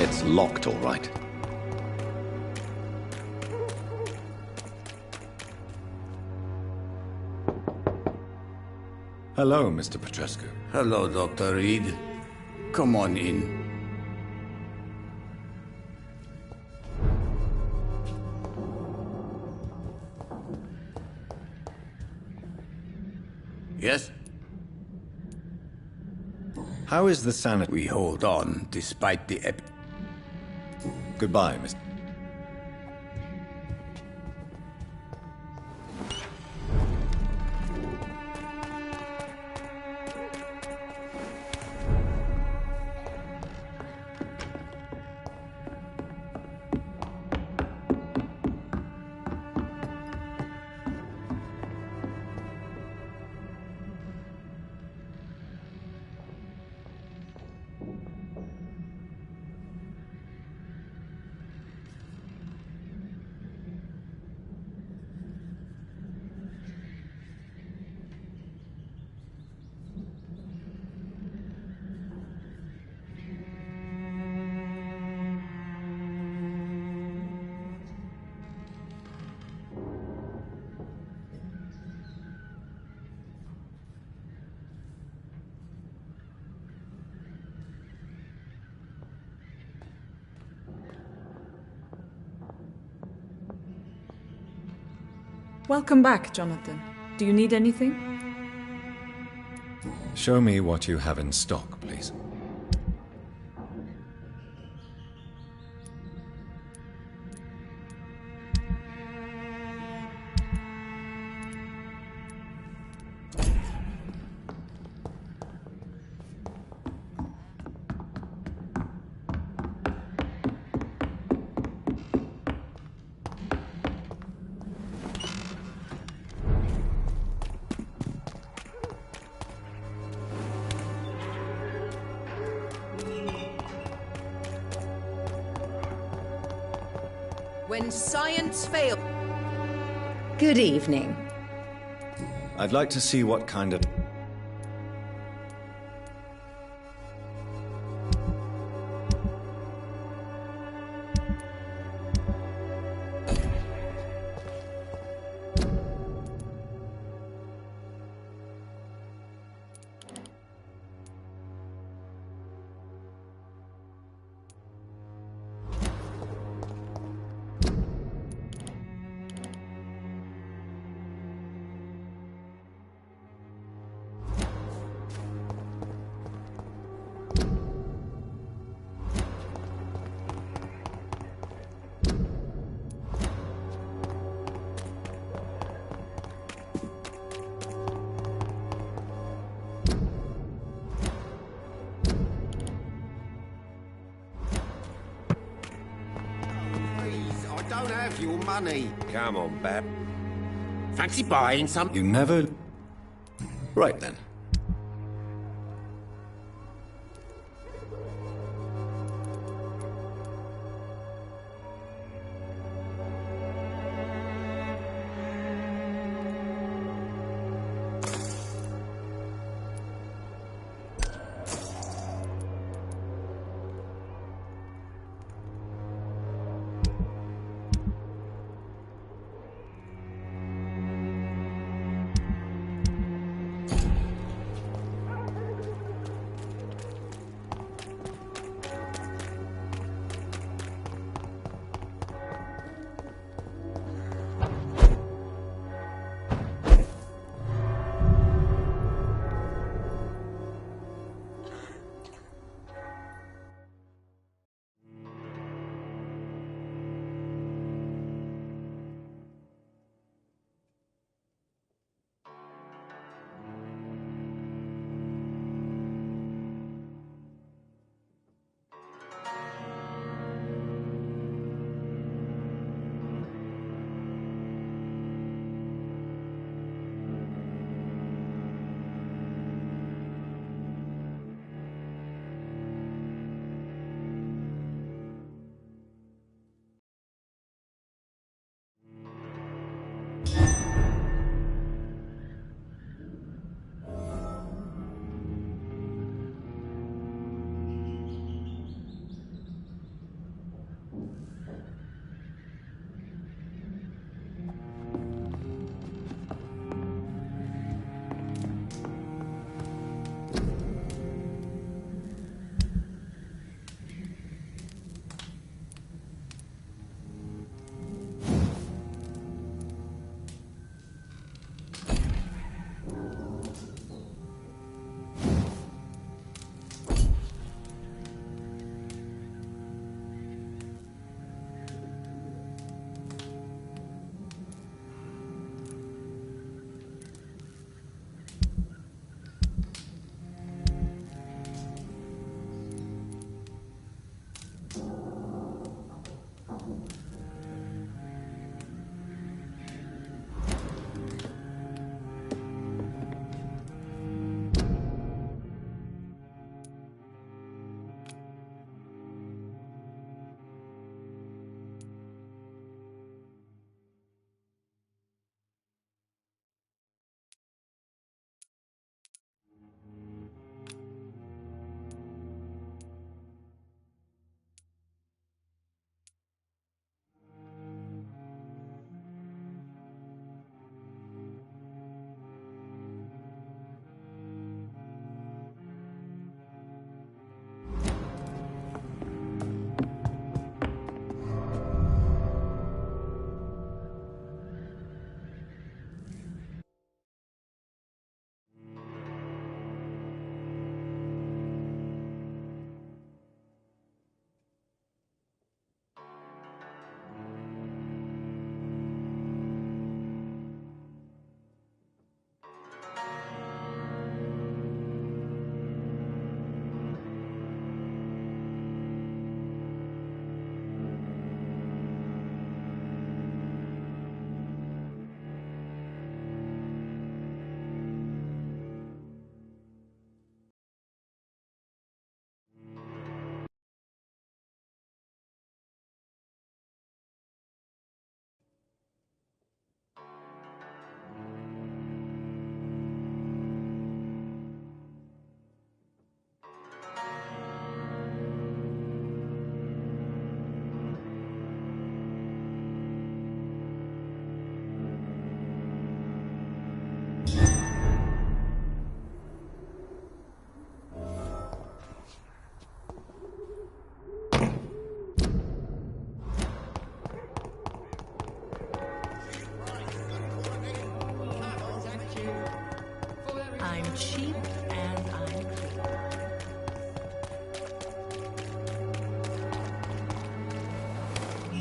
It's locked, all right. Hello, Mr. Petrescu. Hello, Dr. Reed. Come on in. Yes? How is the sanity? We hold on, despite the Goodbye, Mr. Welcome back, Jonathan. Do you need anything? Show me what you have in stock, please. When science fails. Good evening. I'd like to see what kind of... Don't have your money. Come on, Bab. Fancy buying some? You never... Right then.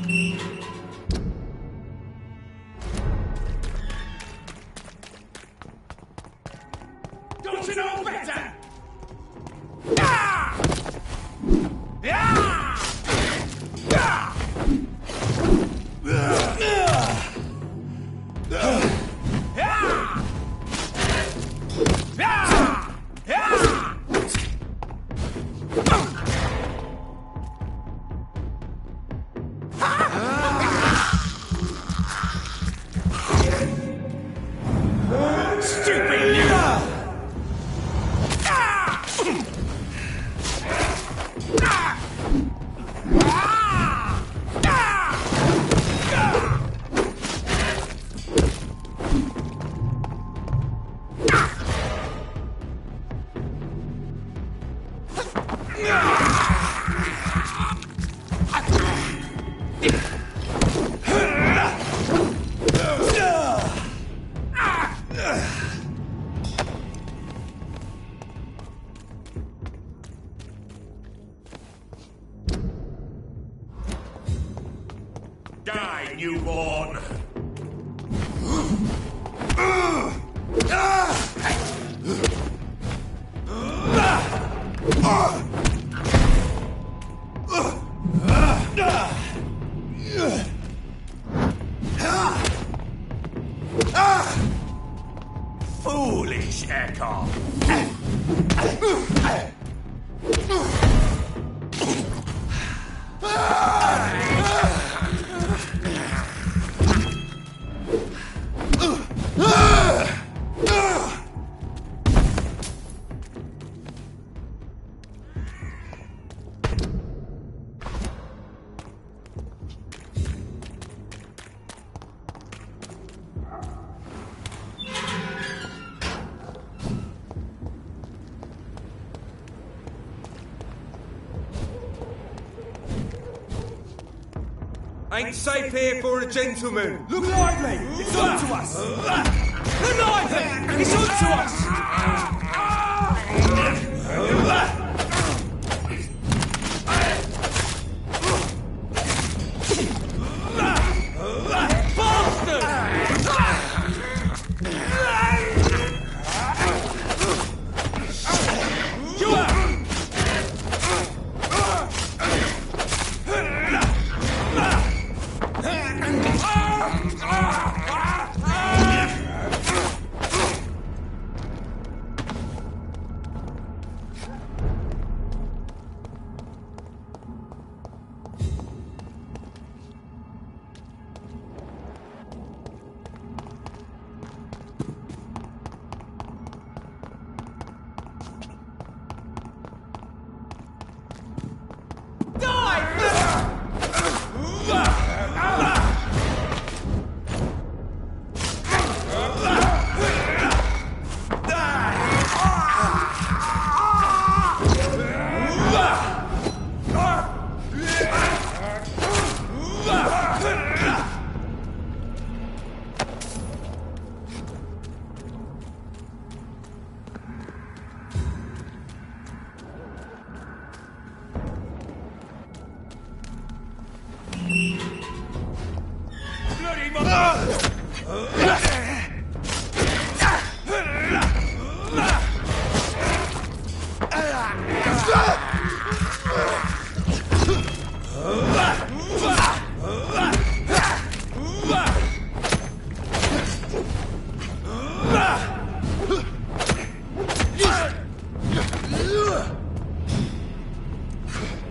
Don't you know better? Die, newborn! Foolish Echo! Ain't safe here for a gentleman. Look lively! It's on to us! Look lively! It's on to us!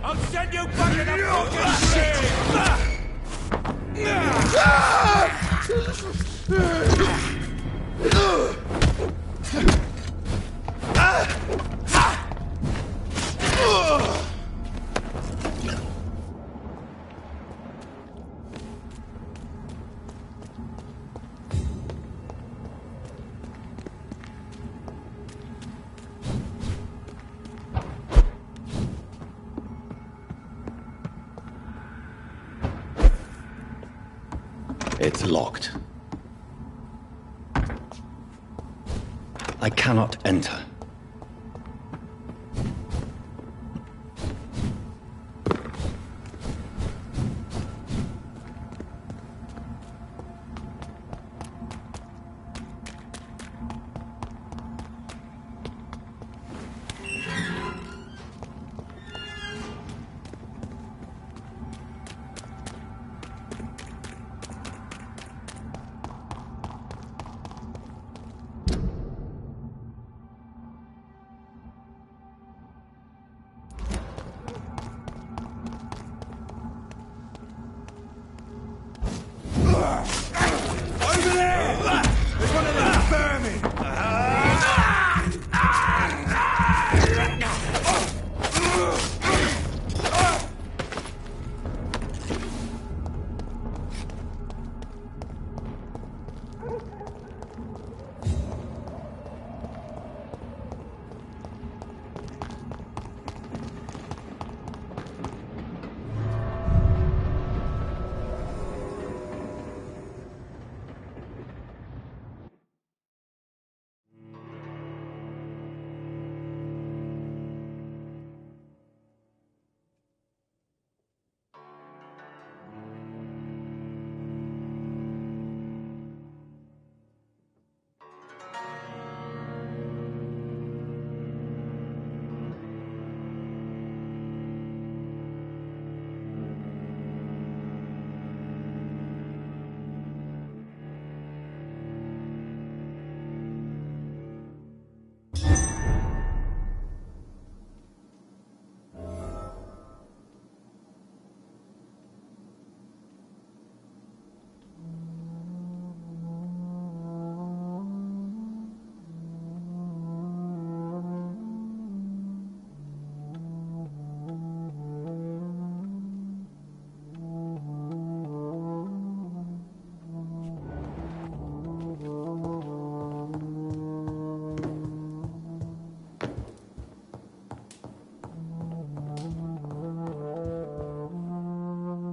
I'll send you back in a fucking It's locked. I cannot enter.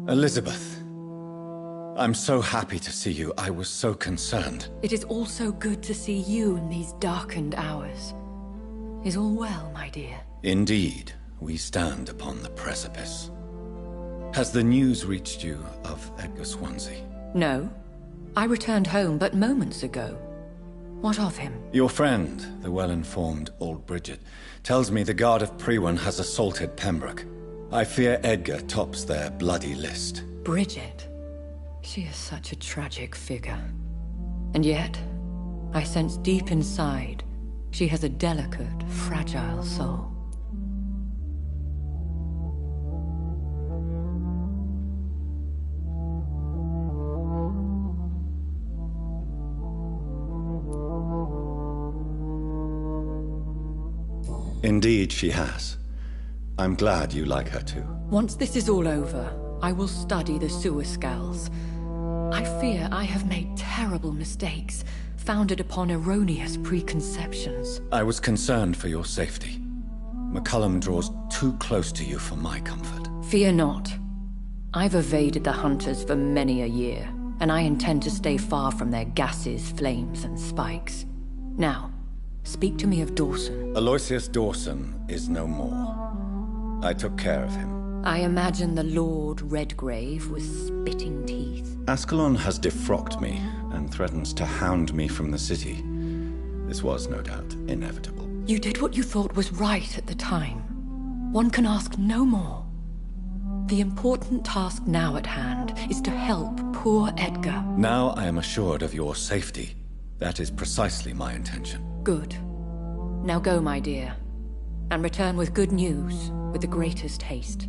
Elizabeth. I'm so happy to see you. I was so concerned. It is also good to see you in these darkened hours. Is all well, my dear? Indeed, we stand upon the precipice. Has the news reached you of Edgar Swansea? No. I returned home but moments ago. What of him? Your friend, the well-informed old Bridget, tells me the Guard of Priwen has assaulted Pembroke. I fear Edgar tops their bloody list. Bridget? She is such a tragic figure. And yet, I sense deep inside, she has a delicate, fragile soul. Indeed, she has. I'm glad you like her too. Once this is all over, I will study the sewer skulls. I fear I have made terrible mistakes, founded upon erroneous preconceptions. I was concerned for your safety. McCullum draws too close to you for my comfort. Fear not. I've evaded the hunters for many a year, and I intend to stay far from their gases, flames, and spikes. Now, speak to me of Dawson. Aloysius Dawson is no more. I took care of him. I imagine the Lord Redgrave with spitting teeth. Ascalon has defrocked me and threatens to hound me from the city. This was, no doubt, inevitable. You did what you thought was right at the time. One can ask no more. The important task now at hand is to help poor Edgar. Now I am assured of your safety. That is precisely my intention. Good. Now go, my dear, and return with good news with the greatest haste.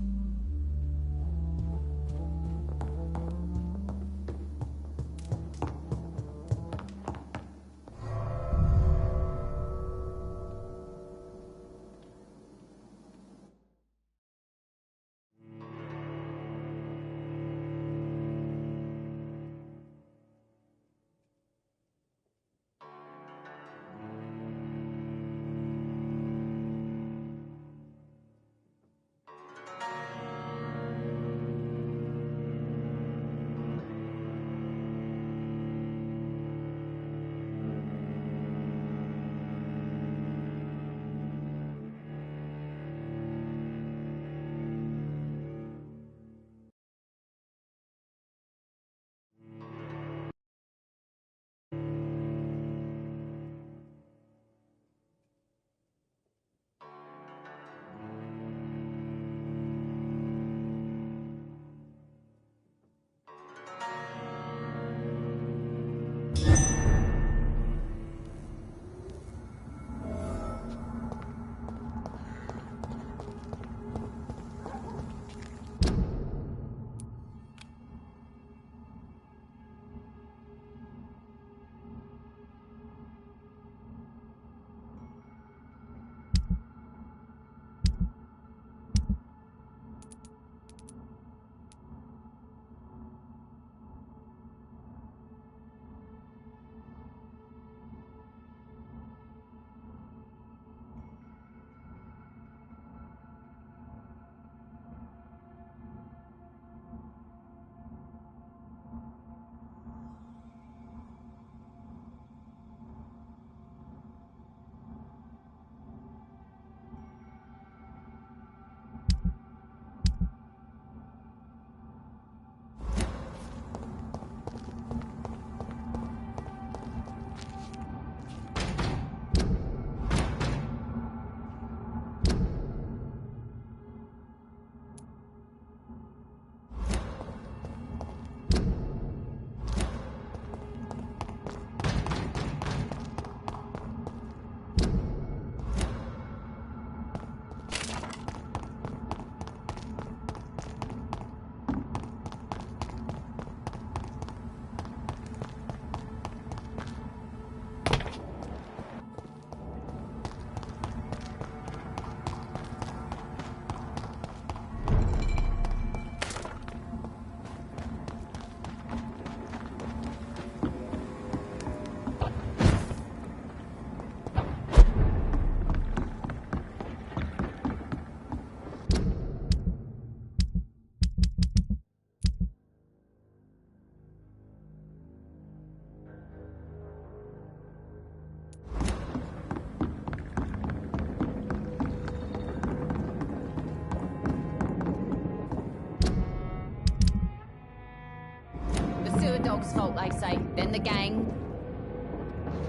dog's fault, they say. Then the gang.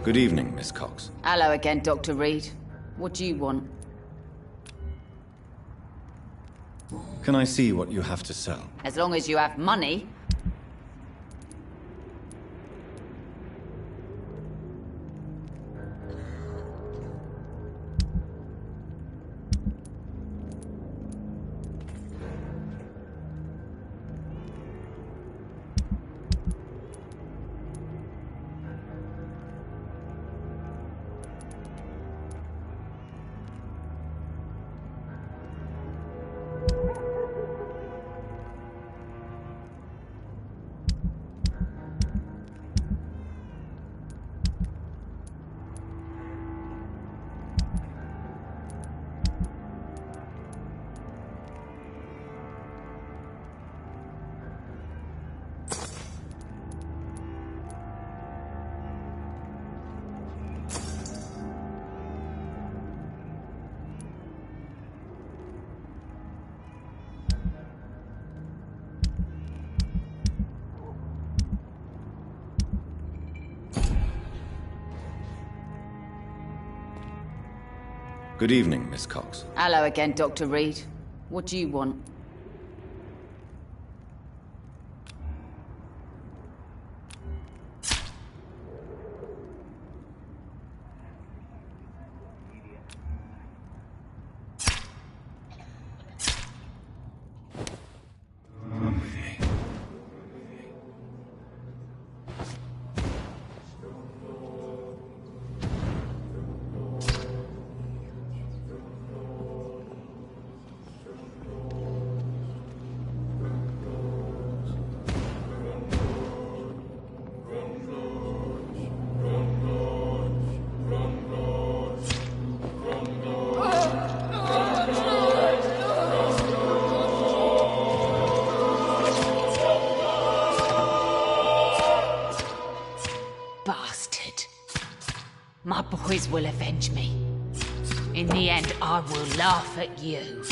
Good evening, Miss Cox. Hello again, Dr. Reed. What do you want? Can I see what you have to sell? As long as you have money. Good evening, Miss Cox. Hello again, Dr. Reed. What do you want? Bastard. My boys will avenge me. In the end, I will laugh at you.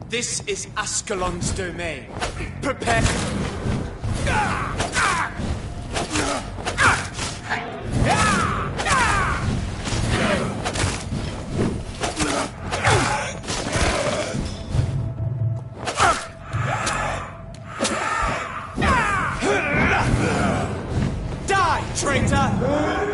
This is Ascalon's domain. Prepare. Die, traitor!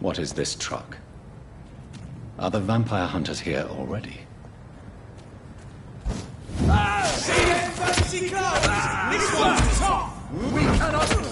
What is this truck? Are the vampire hunters here already? See them fancy clothes? This one's tough! We cannot...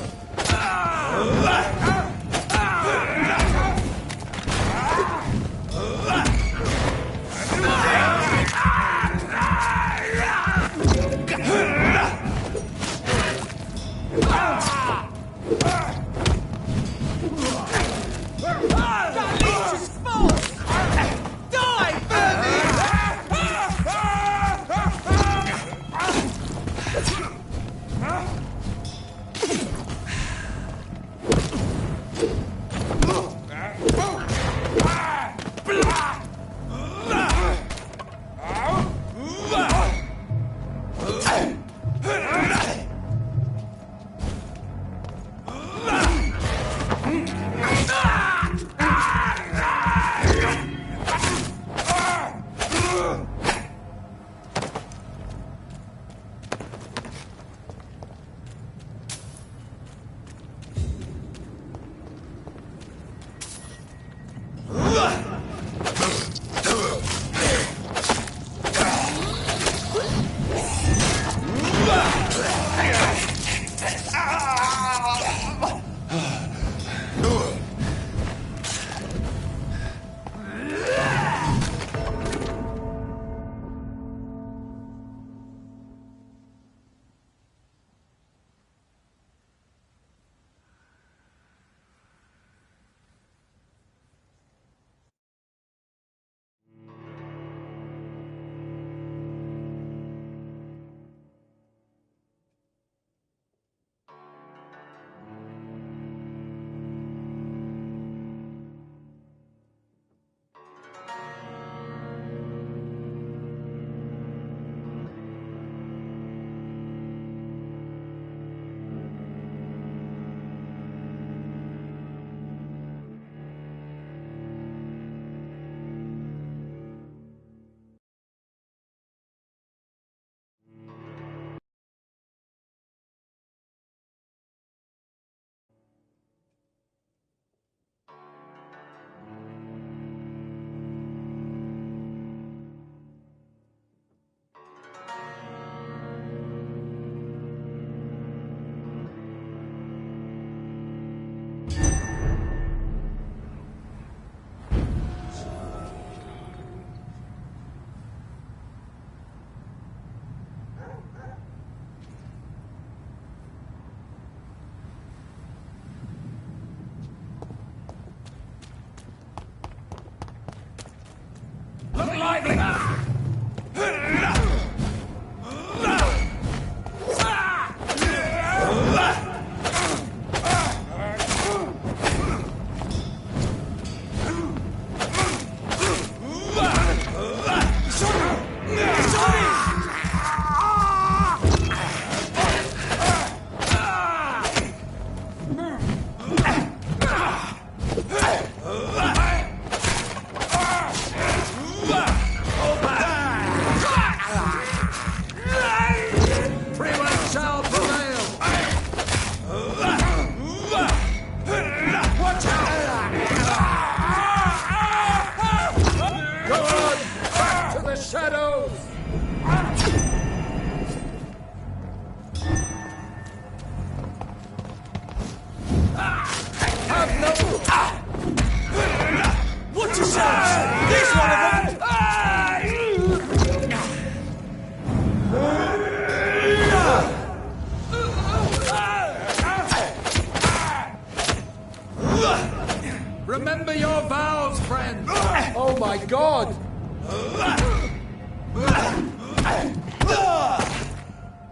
Oh my god!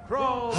Crawl!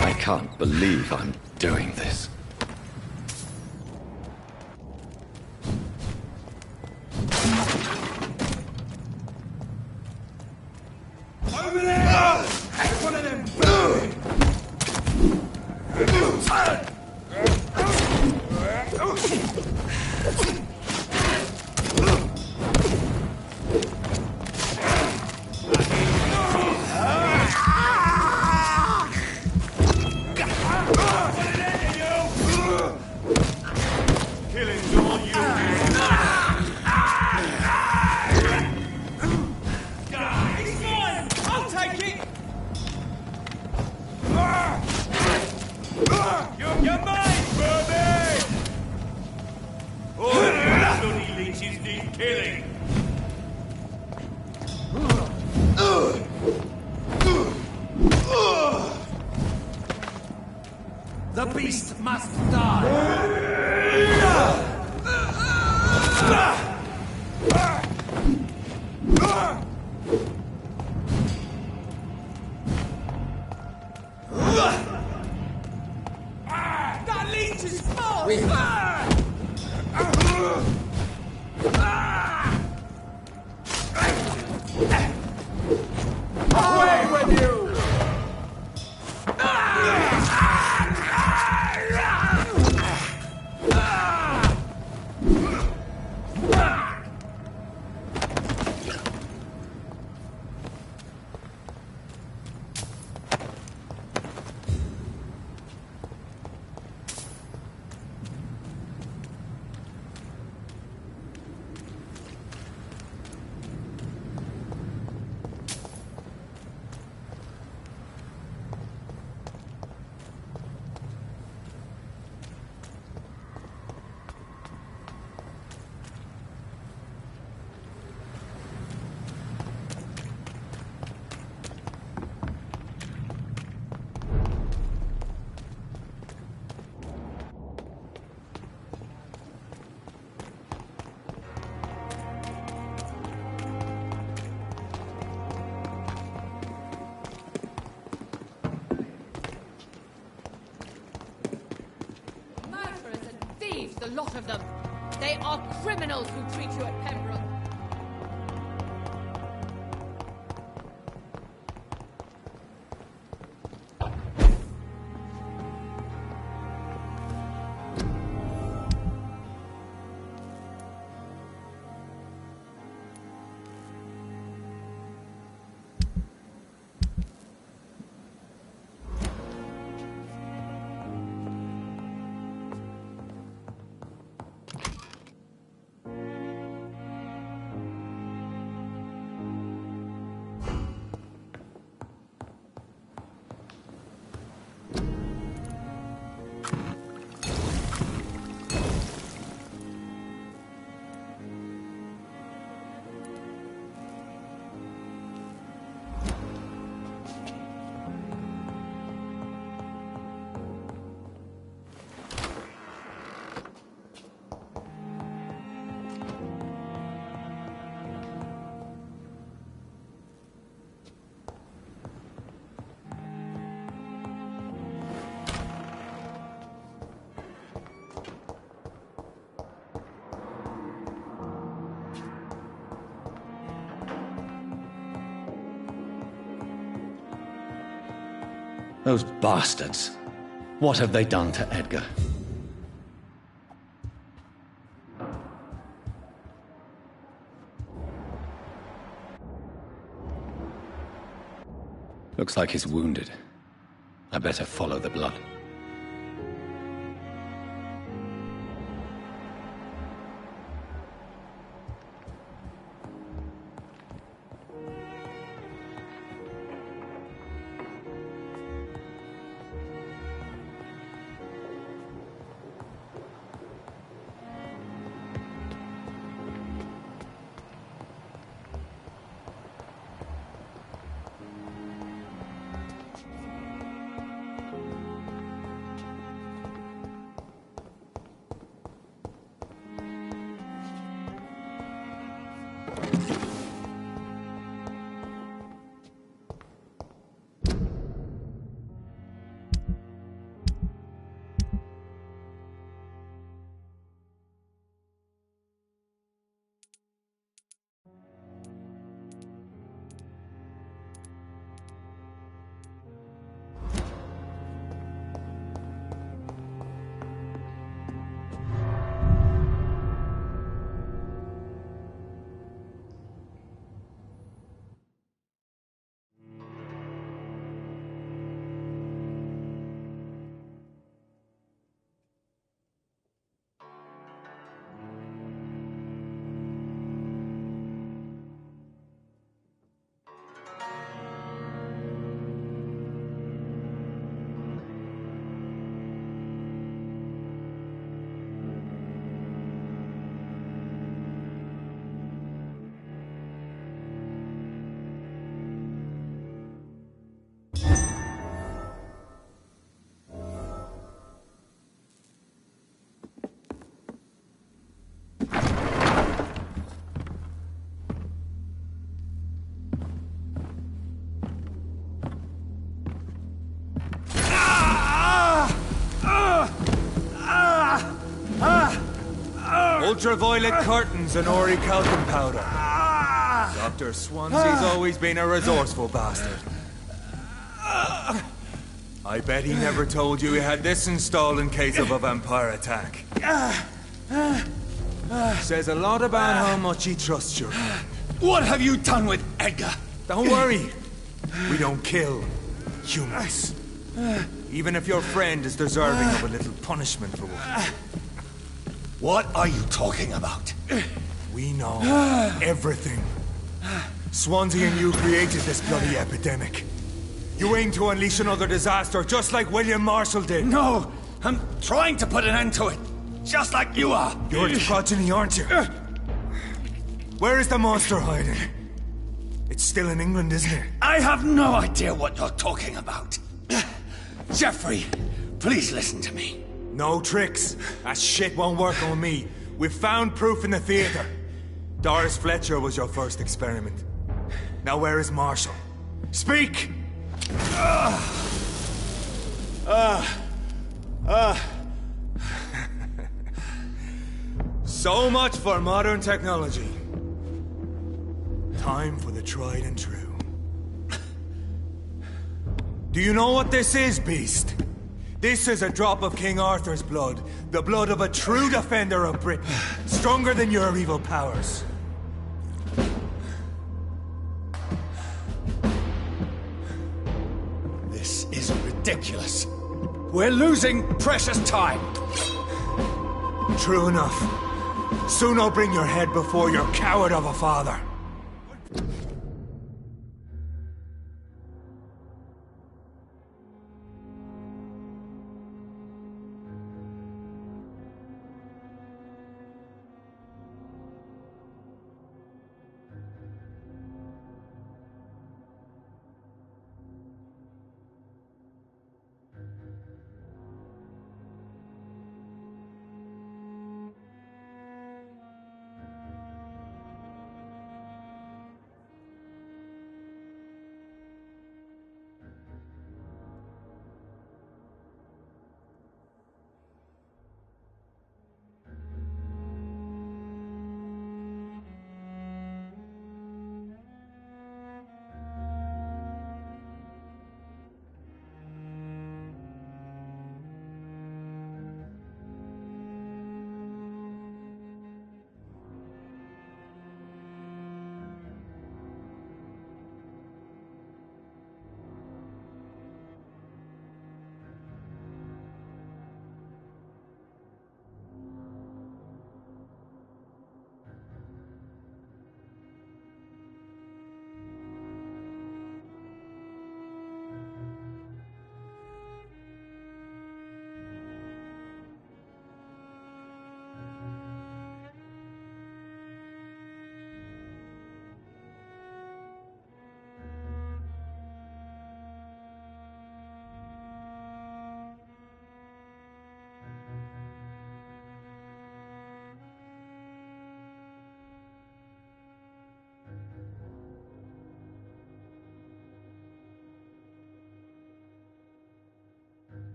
I can't believe I'm doing this. Over there! One of them! Killing's all you. It's mine! I'll take it! You're mine, Burby! All you bloody leeches need killing. The beast must die! That leech is full! Away with you! the lot of them. They are criminals who treat you at Pembroke. Those bastards. What have they done to Edgar? Looks like he's wounded. I better follow the blood. Ultraviolet curtains and orichalcum powder. Dr. Swansea's always been a resourceful bastard. I bet he never told you he had this installed in case of a vampire attack. Says a lot about how much he trusts you. What have you done with Edgar? Don't worry. We don't kill humans. Even if your friend is deserving of a little punishment for what. What are you talking about? We know everything. Swansea and you created this bloody epidemic. You aim to unleash another disaster, just like William Marshall did. No! I'm trying to put an end to it, just like you are! You're its progeny, aren't you? Where is the monster hiding? It's still in England, isn't it? I have no idea what you're talking about. Jeffrey, please listen to me. No tricks. That shit won't work on me. We've found proof in the theater. Doris Fletcher was your first experiment. Now where is Marshall? Speak! So much for modern technology. Time for the tried and true. Do you know what this is, Beast? This is a drop of King Arthur's blood. The blood of a true defender of Britain. Stronger than your evil powers. This is ridiculous. We're losing precious time. True enough. Soon I'll bring your head before your coward of a father.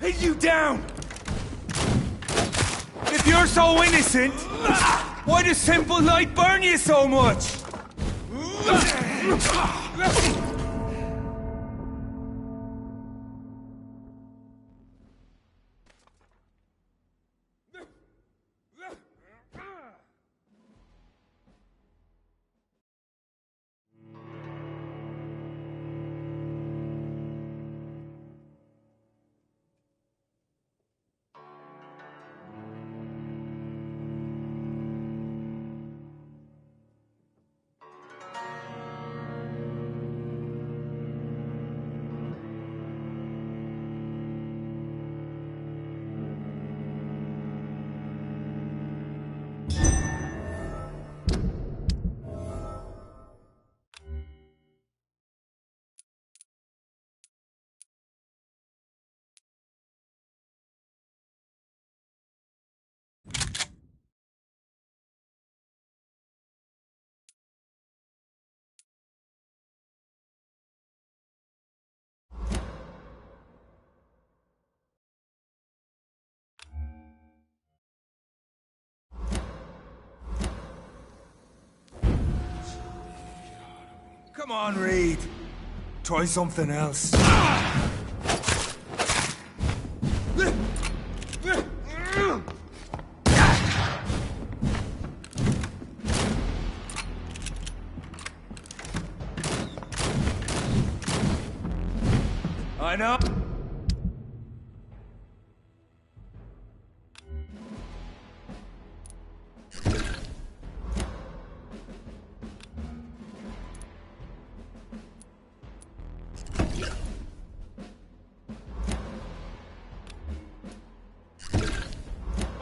pin you down! If you're so innocent, why does simple light burn you so much? Come on, Reed. Try something else. I know.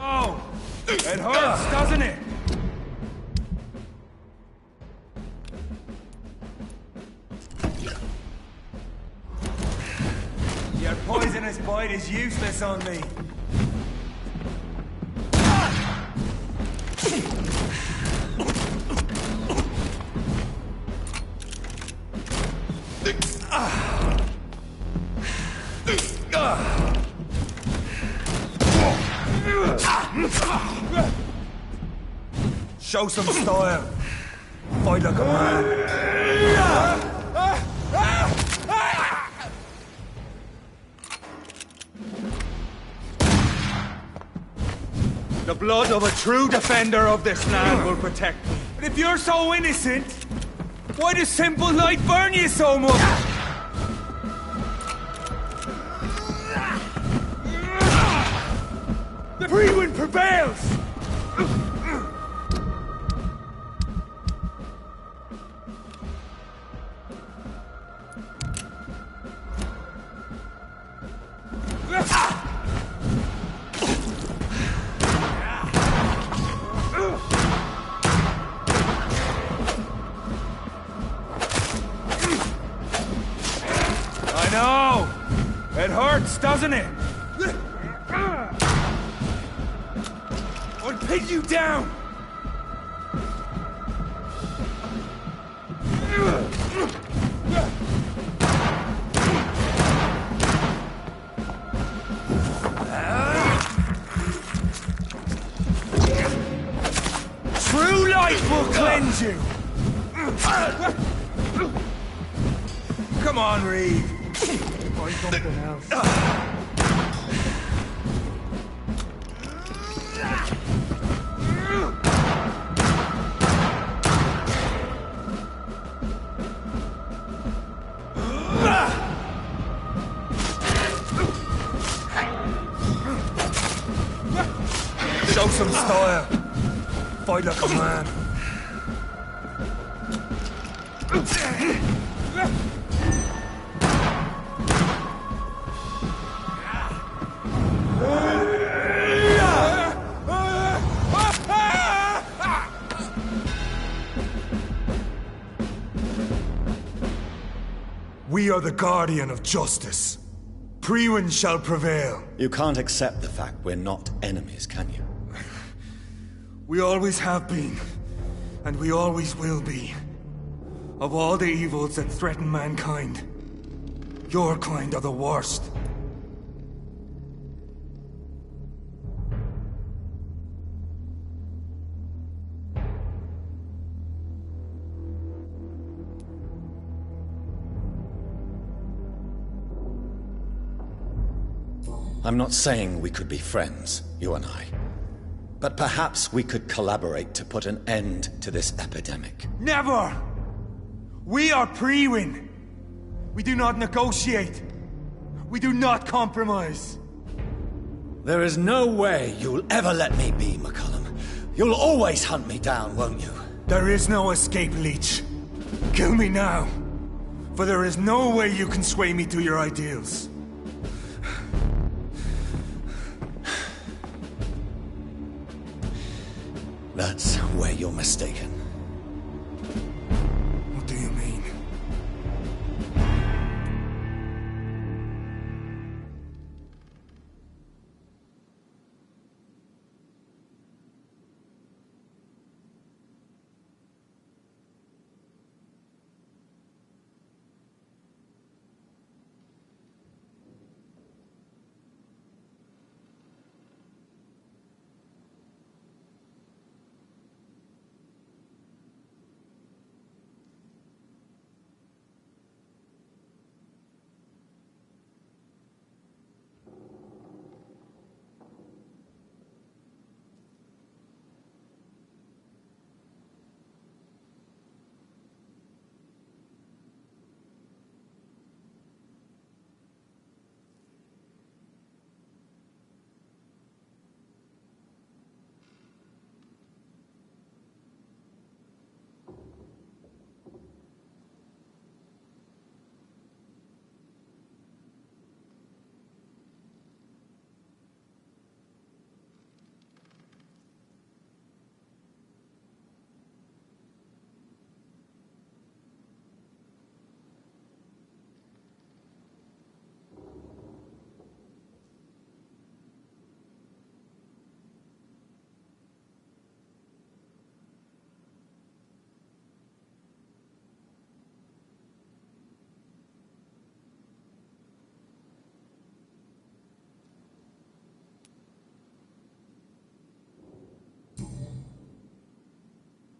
Oh, it hurts, doesn't it? Your poisonous bite is useless on me. Show some style. Fight like a man. The blood of a true defender of this land will protect me. But if you're so innocent, why does simple light burn you so much? The free wind prevails! I know! It hurts, doesn't it? I'll pin you down! True light will cleanse you! Come on, Reed. Find something else. Show some style. Fight like a man. We are the guardian of justice. Priwen shall prevail. You can't accept the fact we're not enemies, can you? We always have been, and we always will be. Of all the evils that threaten mankind, your kind are the worst. I'm not saying we could be friends, you and I. But perhaps we could collaborate to put an end to this epidemic. Never! We are Priwen. We do not negotiate. We do not compromise. There is no way you'll ever let me be, McCullum. You'll always hunt me down, won't you? There is no escape, Leech. Kill me now. For there is no way you can sway me to your ideals. That's where you're mistaken. What do you mean?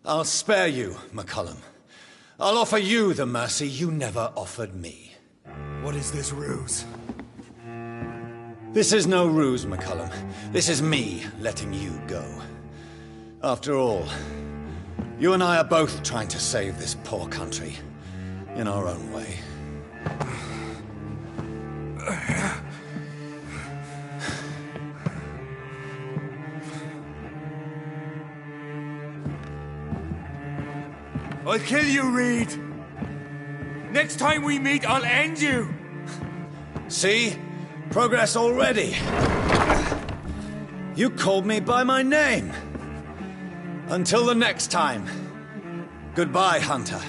I'll spare you, McCullum. I'll offer you the mercy you never offered me. What is this ruse? This is no ruse, McCullum. This is me letting you go. After all, you and I are both trying to save this poor country, in our own way. I'll kill you, Reed! Next time we meet, I'll end you! See? Progress already. You called me by my name. Until the next time. Goodbye, Hunter.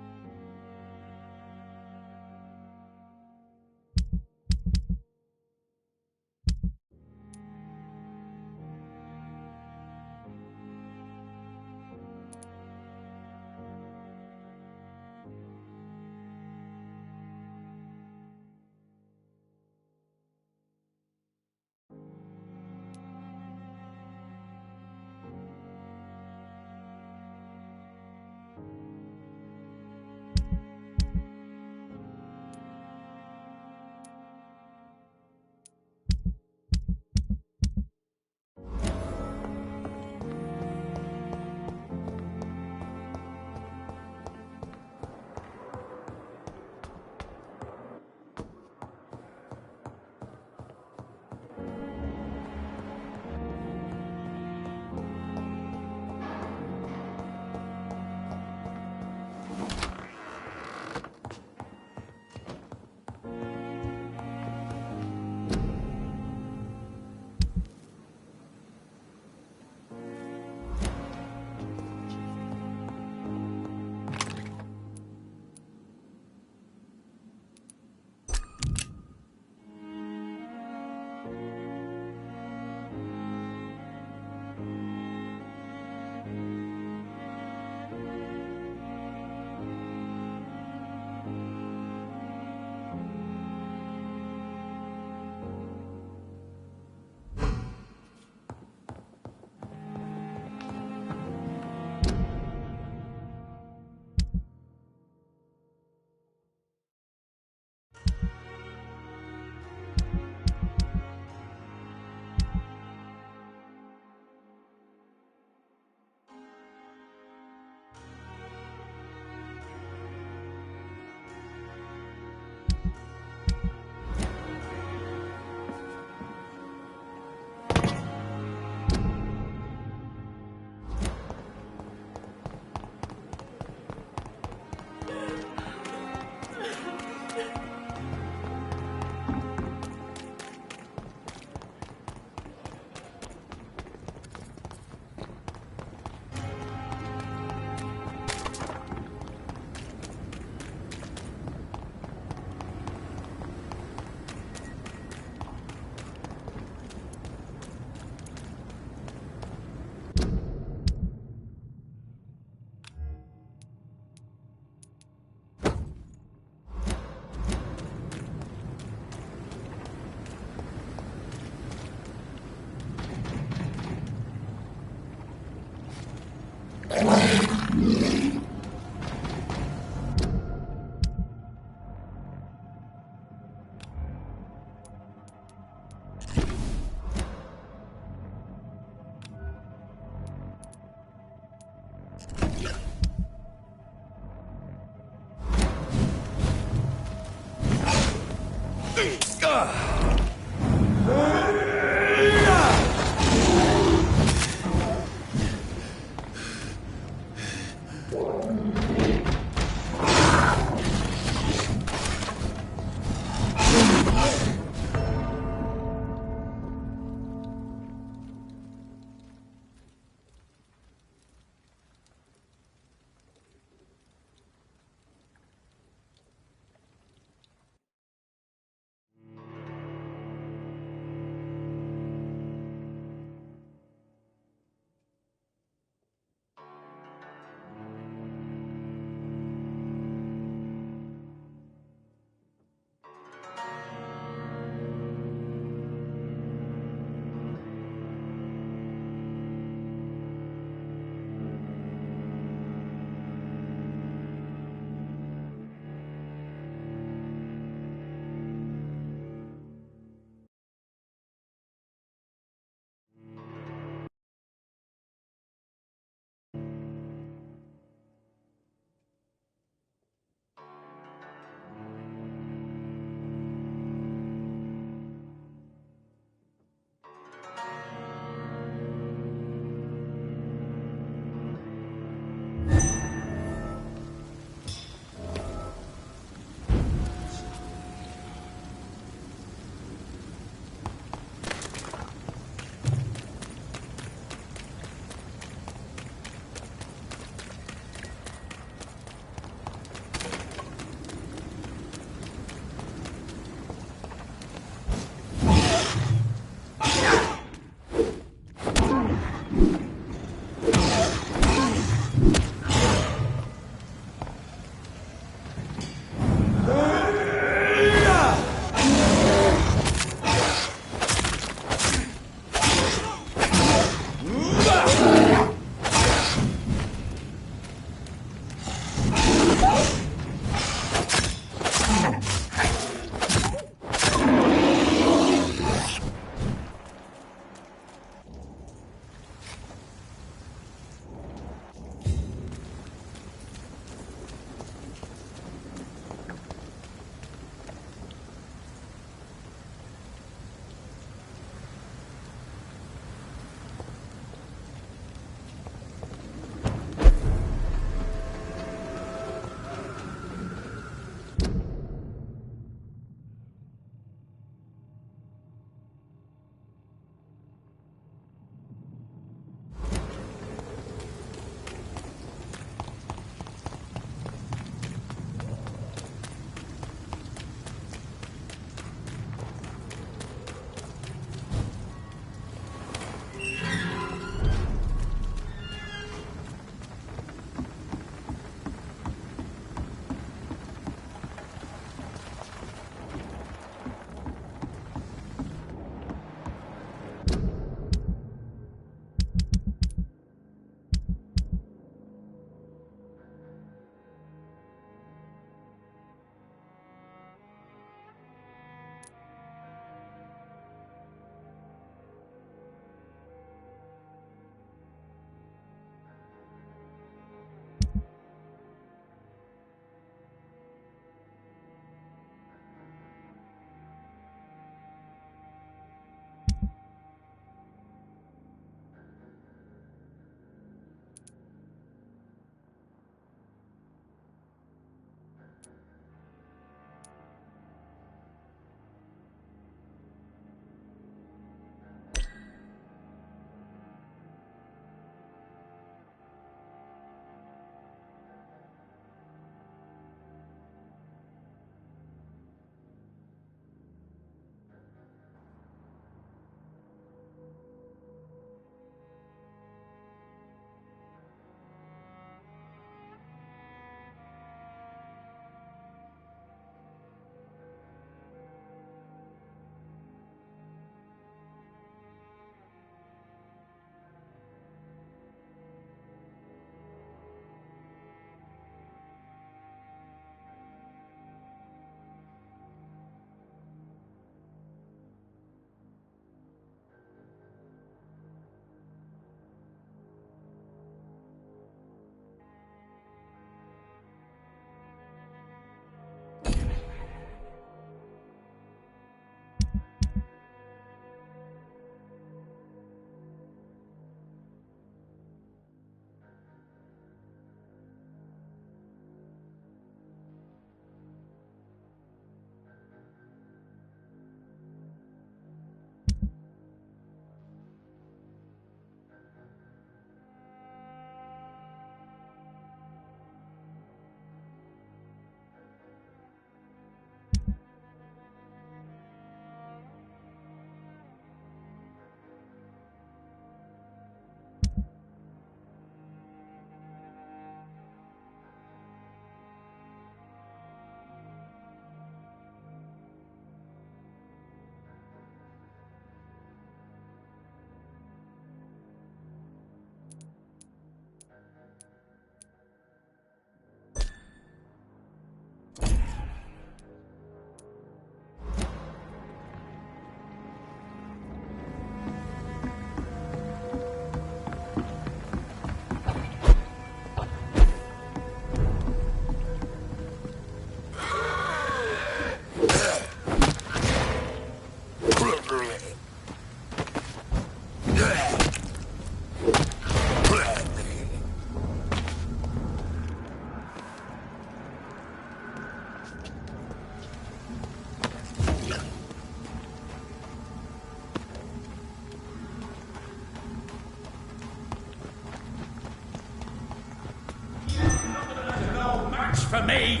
for me!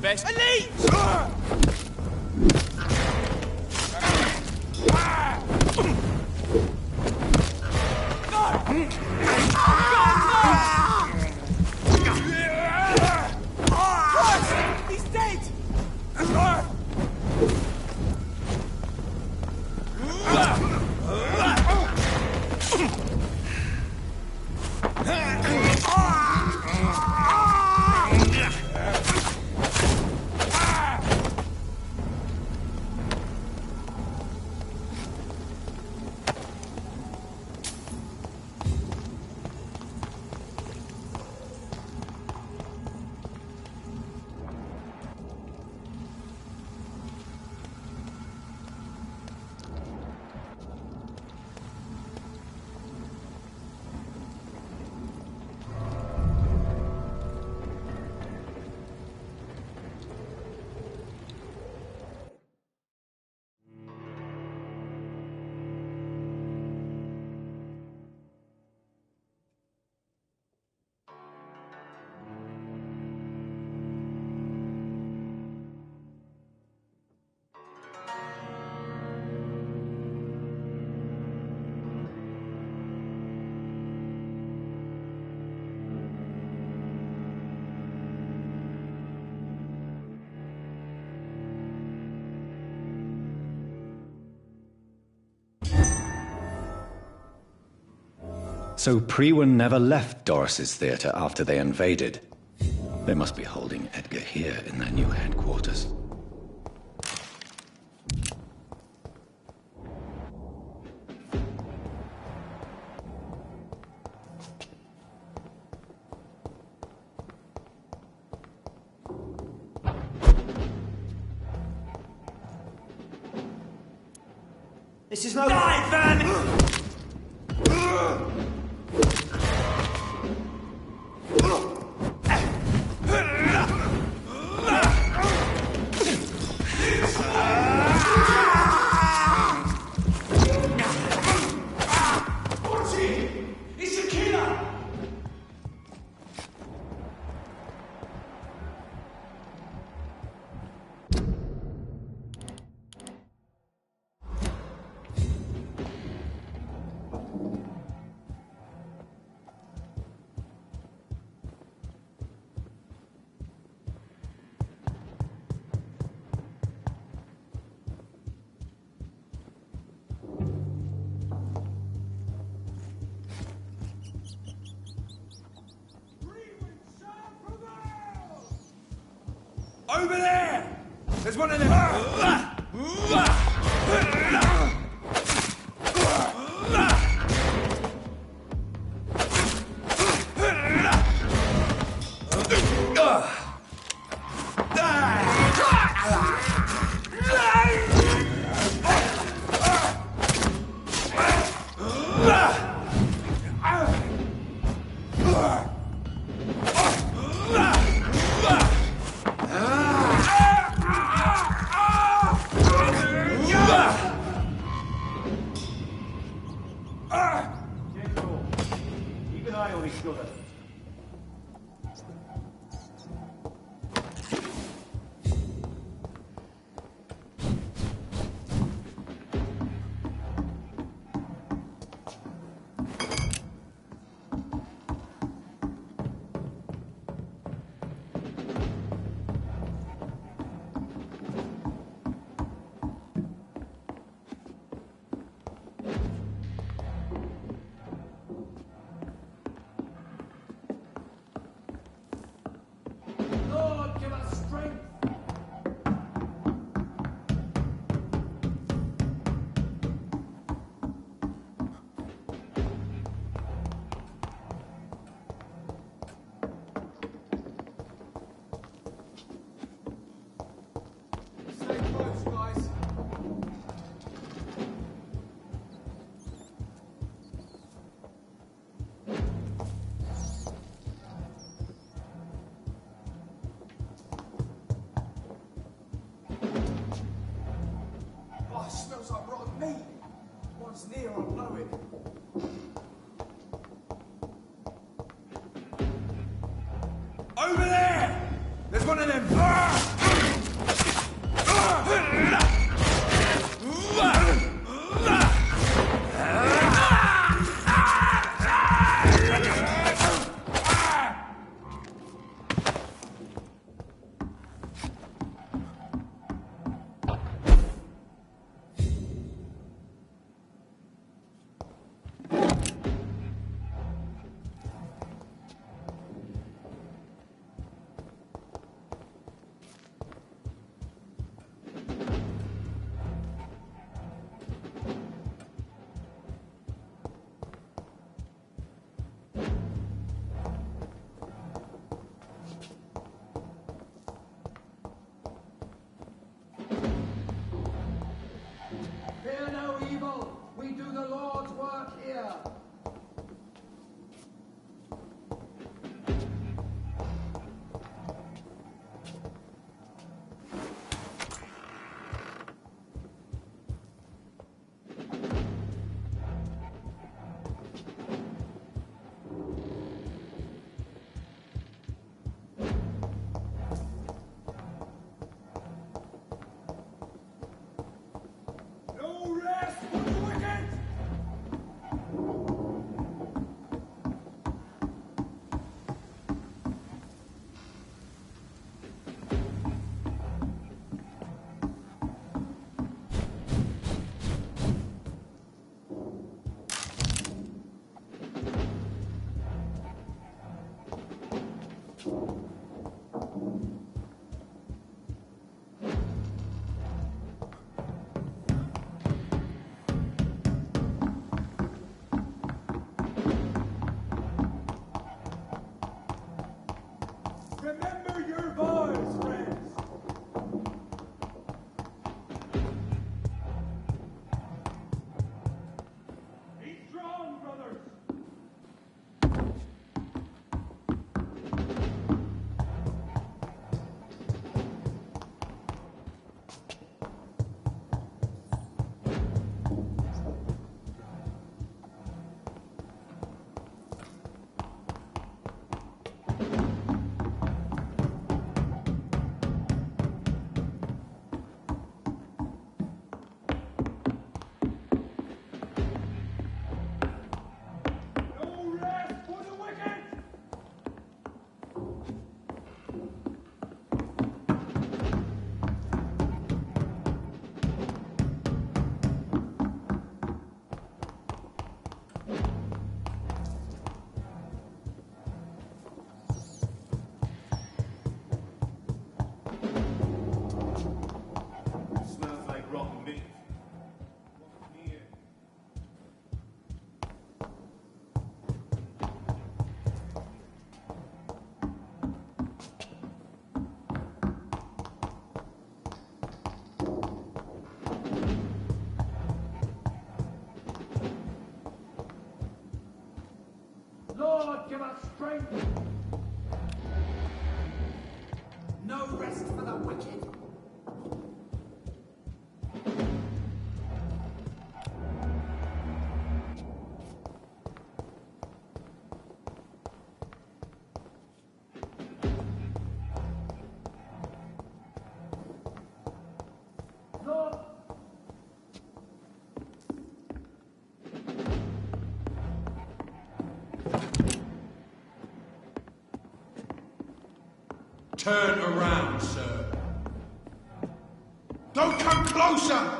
Best. Elite! He's dead! So Priwen never left Doris's theatre after they invaded. They must be holding Edgar here in their new headquarters. This is no... Die, vermin! Over there! There's one of them! Over there! There's one of them! Fear no evil. We do the Lord's work here. No rest for the wicked! Remember your vows, friends! Be strong, brothers! No rest for the wicked! Smells like rotten meat. Lord, give us strength. No rest for the wicked. Lord, Turn around, sir. Don't come closer!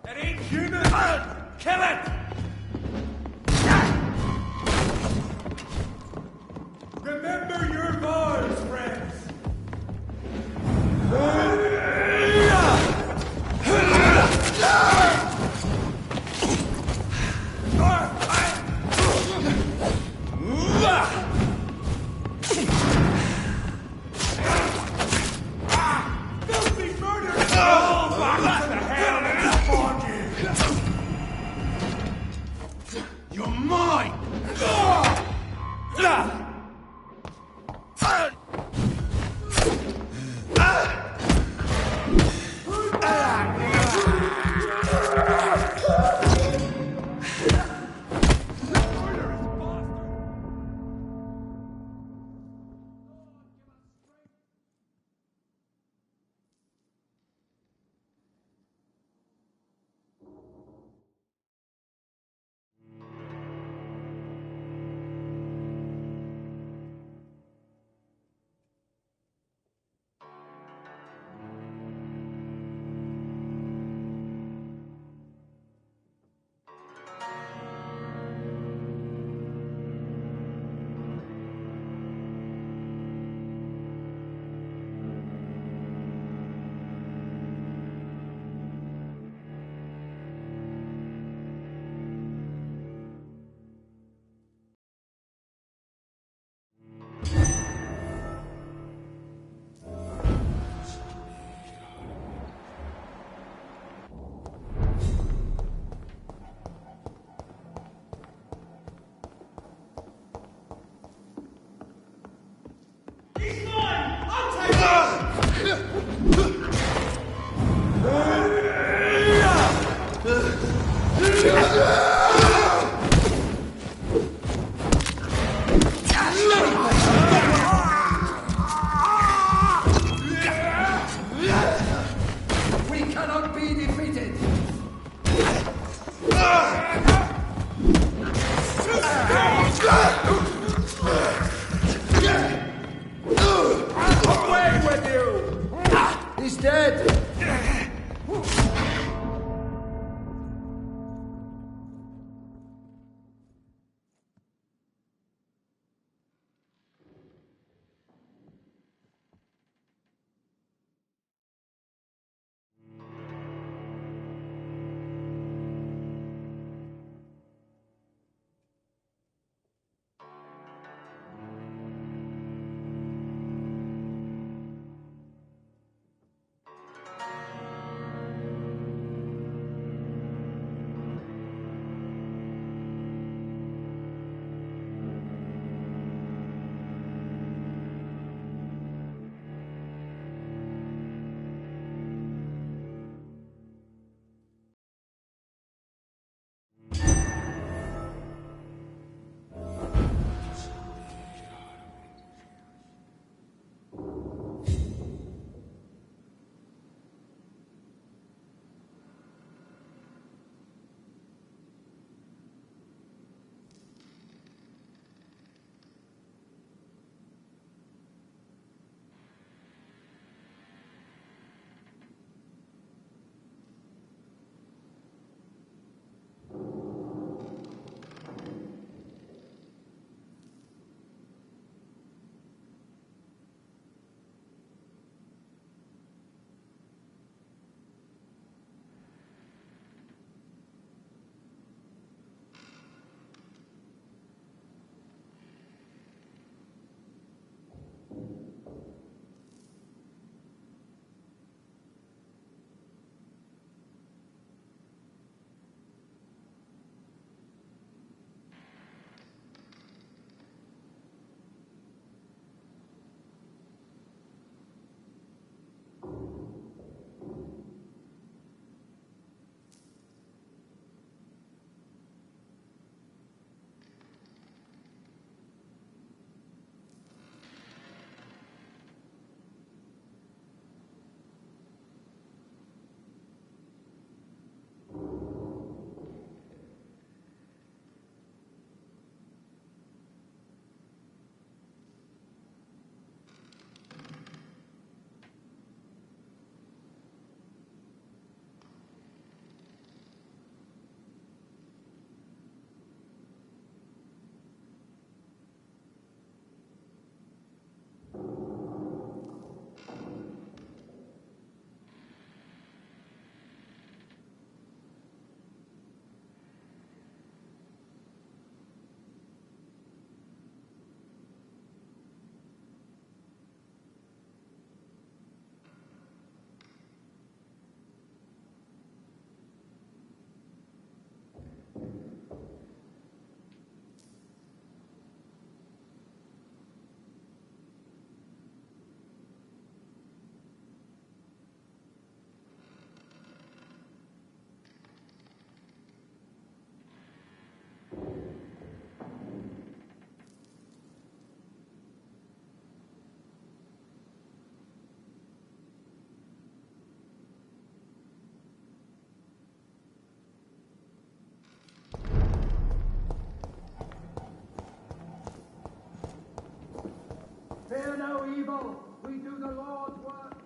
That ain't human! Kill it! Remember your vows, friends! Filthy murder! Oh, what the hell has spawned you? We cannot be defeated! Away with you! He's dead! Fear no evil. We do the Lord's work.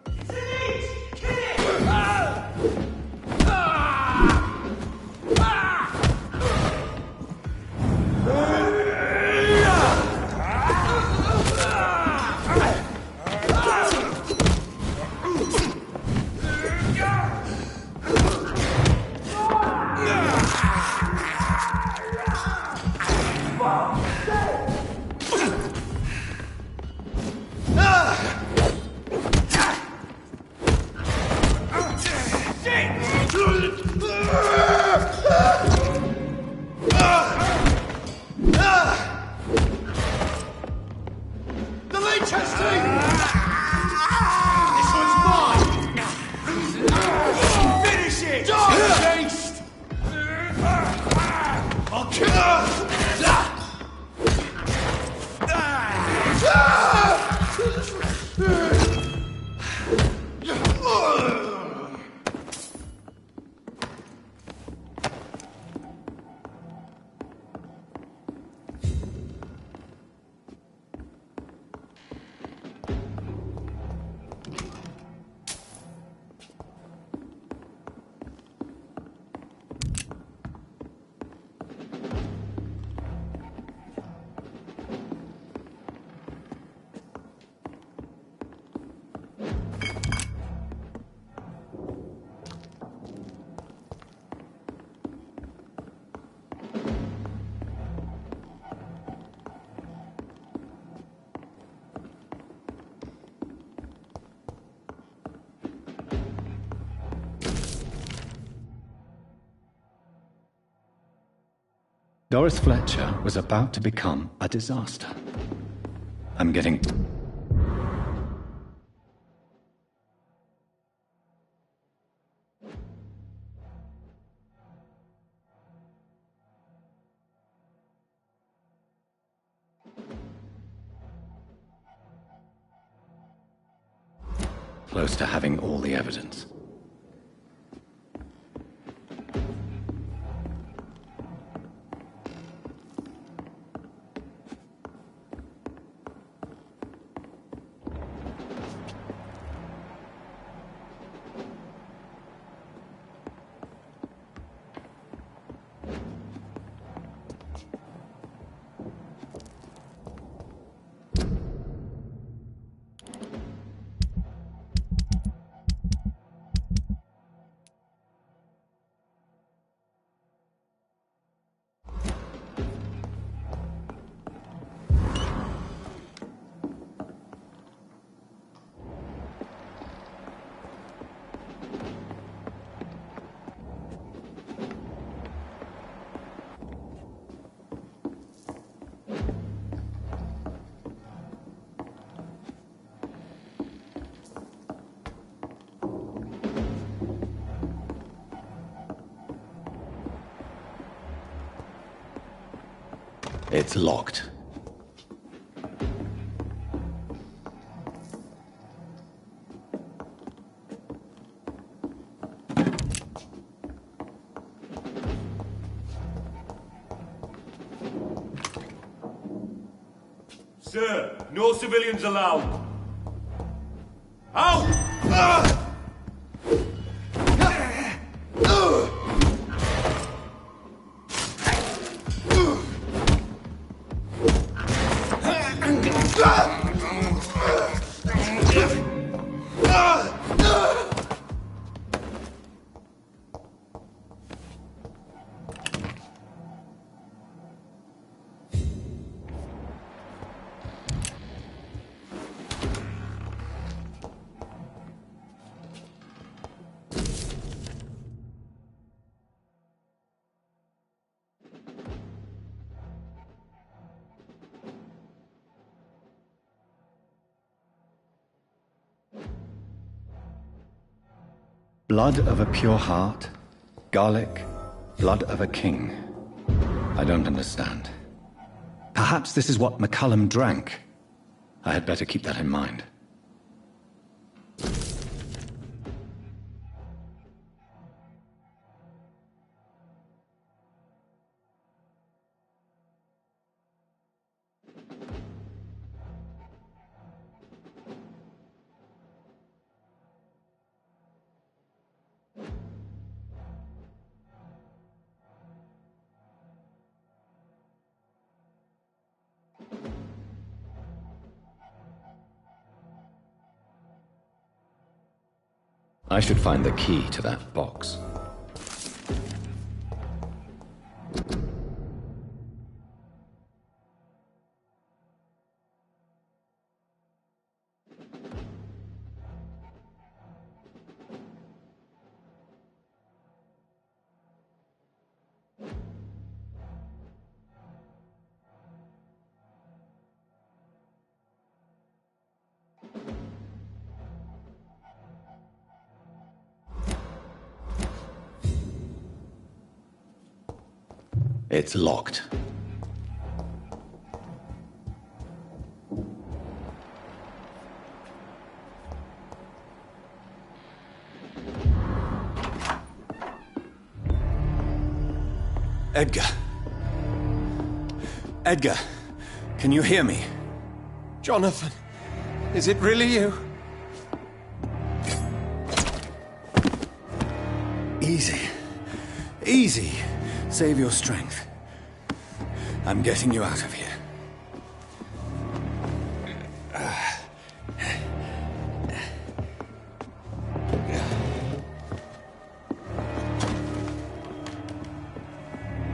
Doris Fletcher was about to become a disaster. I'm getting... close to having all the evidence. It's locked. Sir, no civilians allowed. Out! Ah! Blood of a pure heart, garlic, blood of a king. I don't understand. Perhaps this is what McCullum drank. I had better keep that in mind. I should find the key to that box. It's locked. Edgar. Edgar, can you hear me? Jonathan, is it really you? Easy. Easy. Save your strength. I'm getting you out of here.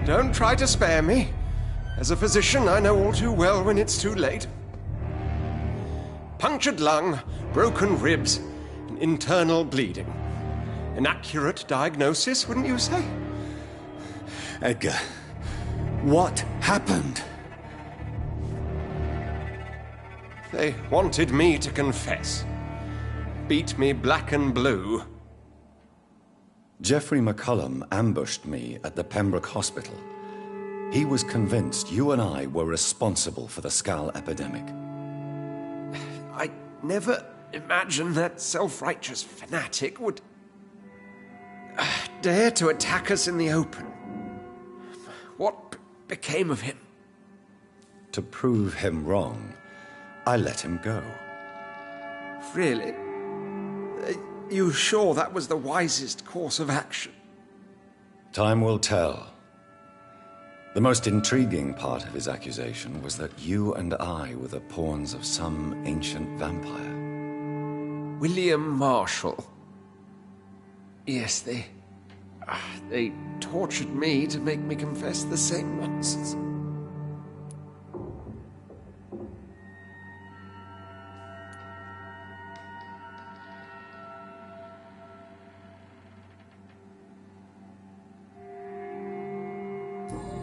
Don't try to spare me. As a physician, I know all too well when it's too late. Punctured lung, broken ribs, and internal bleeding. An accurate diagnosis, wouldn't you say? Edgar, what happened? They wanted me to confess. Beat me black and blue. Jeffrey McCullum ambushed me at the Pembroke Hospital. He was convinced you and I were responsible for the Skal epidemic. I never imagined that self-righteous fanatic would dare to attack us in the open. What became of him? To prove him wrong, I let him go. Really? You sure that was the wisest course of action? Time will tell. The most intriguing part of his accusation was that you and I were the pawns of some ancient vampire. William Marshall. Yes, they tortured me to make me confess the same nonsense.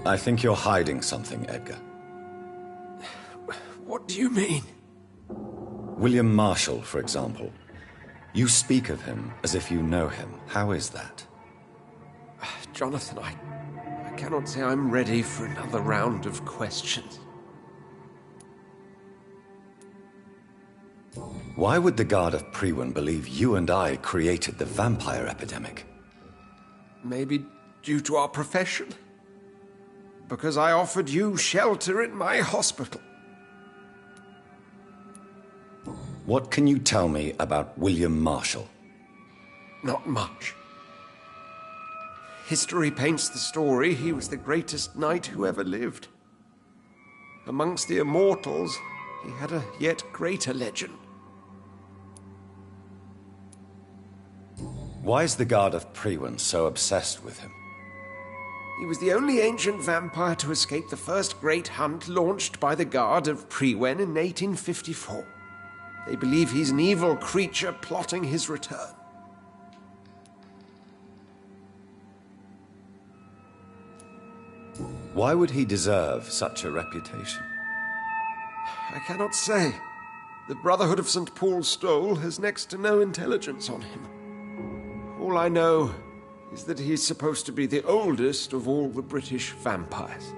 I think you're hiding something, Edgar. What do you mean? William Marshall, for example. You speak of him as if you know him. How is that? Jonathan, I cannot say I'm ready for another round of questions. Why would the Guard of Priwen believe you and I created the vampire epidemic? Maybe due to our profession? Because I offered you shelter in my hospital. What can you tell me about William Marshall? Not much. History paints the story he was the greatest knight who ever lived. Amongst the immortals, he had a yet greater legend. Why is the Guard of Priwen so obsessed with him? He was the only ancient vampire to escape the first great hunt launched by the Guard of Priwen in 1854. They believe he's an evil creature plotting his return. Why would he deserve such a reputation? I cannot say. The Brotherhood of St. Paul's Stole has next to no intelligence on him. All I know is that he's supposed to be the oldest of all the British vampires.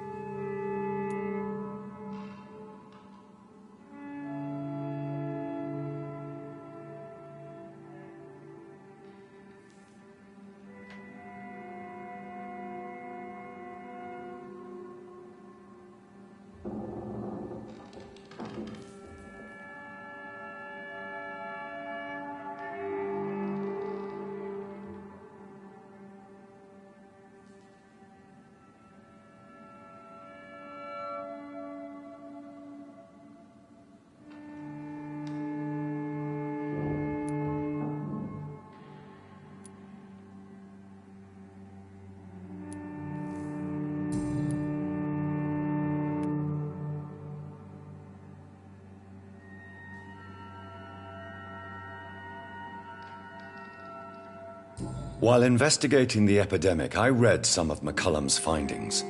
While investigating the epidemic, I read some of McCullum's findings.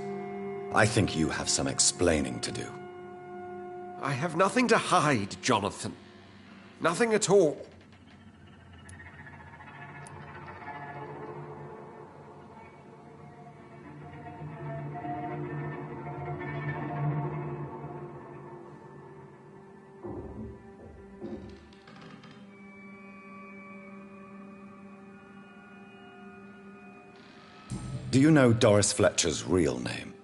I think you have some explaining to do. I have nothing to hide, Jonathan. Nothing at all. Do you know Doris Fletcher's real name?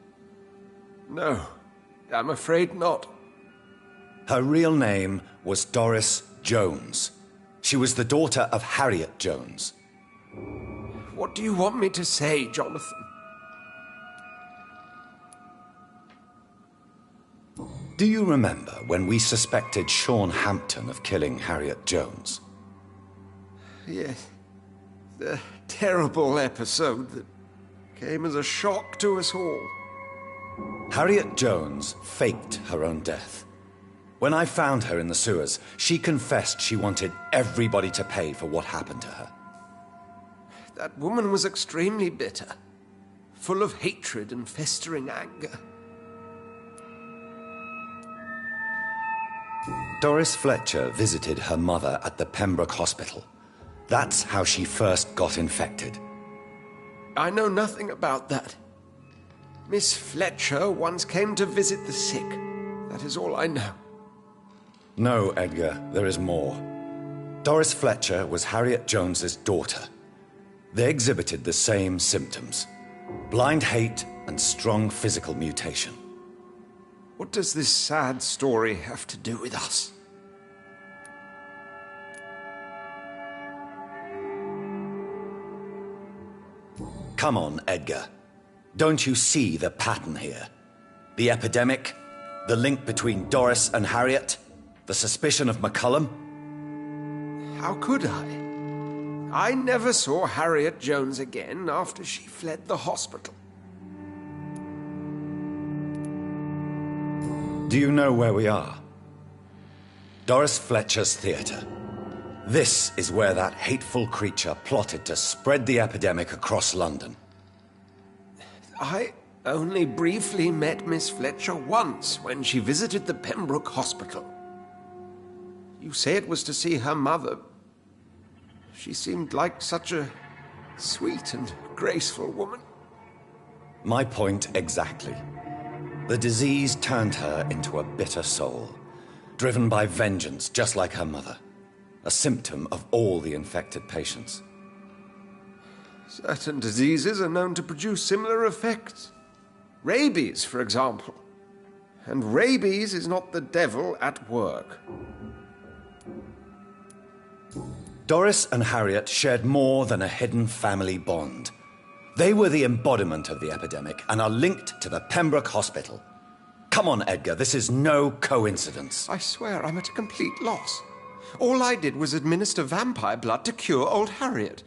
No, I'm afraid not. Her real name was Doris Jones. She was the daughter of Harriet Jones. What do you want me to say, Jonathan? Do you remember when we suspected Sean Hampton of killing Harriet Jones? Yes. The terrible episode that came as a shock to us all. Harriet Jones faked her own death. When I found her in the sewers, she confessed she wanted everybody to pay for what happened to her. That woman was extremely bitter, full of hatred and festering anger. Doris Fletcher visited her mother at the Pembroke Hospital. That's how she first got infected. I know nothing about that. Miss Fletcher once came to visit the sick. That is all I know. No, Edgar, there is more. Doris Fletcher was Harriet Jones's daughter. They exhibited the same symptoms: blind hate and strong physical mutation. What does this sad story have to do with us? Come on, Edgar. Don't you see the pattern here? The epidemic, the link between Doris and Harriet, the suspicion of McCullum? How could I? I never saw Harriet Jones again after she fled the hospital. Do you know where we are? Doris Fletcher's theatre. This is where that hateful creature plotted to spread the epidemic across London. I only briefly met Miss Fletcher once when she visited the Pembroke Hospital. You say it was to see her mother. She seemed like such a sweet and graceful woman. My point exactly. The disease turned her into a bitter soul, driven by vengeance just like her mother. A symptom of all the infected patients. Certain diseases are known to produce similar effects. Rabies, for example. And rabies is not the devil at work. Doris and Harriet shared more than a hidden family bond. They were the embodiment of the epidemic and are linked to the Pembroke Hospital. Come on, Edgar, this is no coincidence. I swear I'm at a complete loss. All I did was administer vampire blood to cure old Harriet.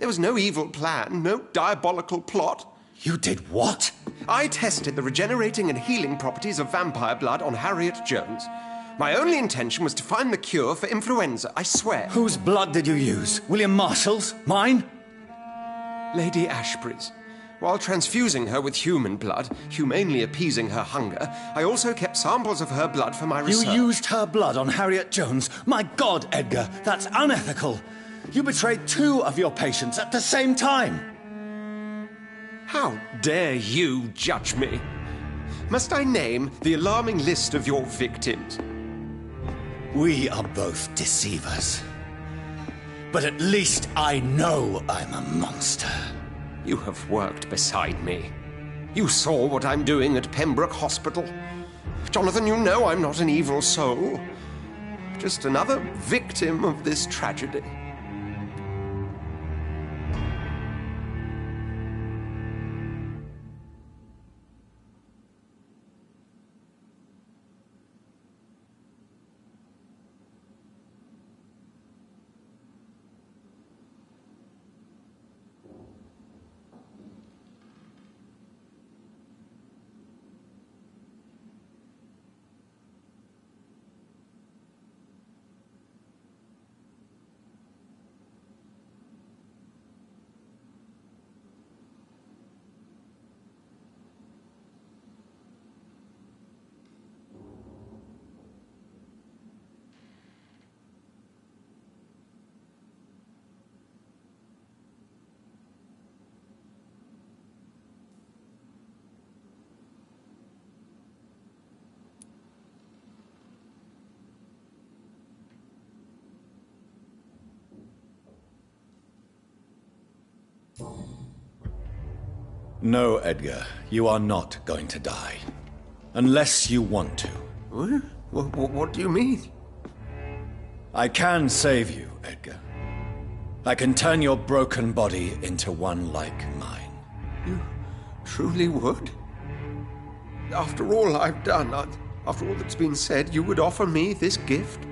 There was no evil plan, no diabolical plot. You did what? I tested the regenerating and healing properties of vampire blood on Harriet Jones. My only intention was to find the cure for influenza, I swear. Whose blood did you use? William Marshall's? Mine? Lady Ashbury's. While transfusing her with human blood, humanely appeasing her hunger, I also kept samples of her blood for my research. You used her blood on Harriet Jones? My God, Edgar, that's unethical. You betrayed 2 of your patients at the same time. How dare you judge me? Must I name the alarming list of your victims? We are both deceivers. But at least I know I'm a monster. You have worked beside me. You saw what I'm doing at Pembroke Hospital. Jonathan, you know I'm not an evil soul. Just another victim of this tragedy. No, Edgar. You are not going to die. Unless you want to. What do you mean? I can save you, Edgar. I can turn your broken body into one like mine. You truly would? After all I've done, after all that's been said, you would offer me this gift?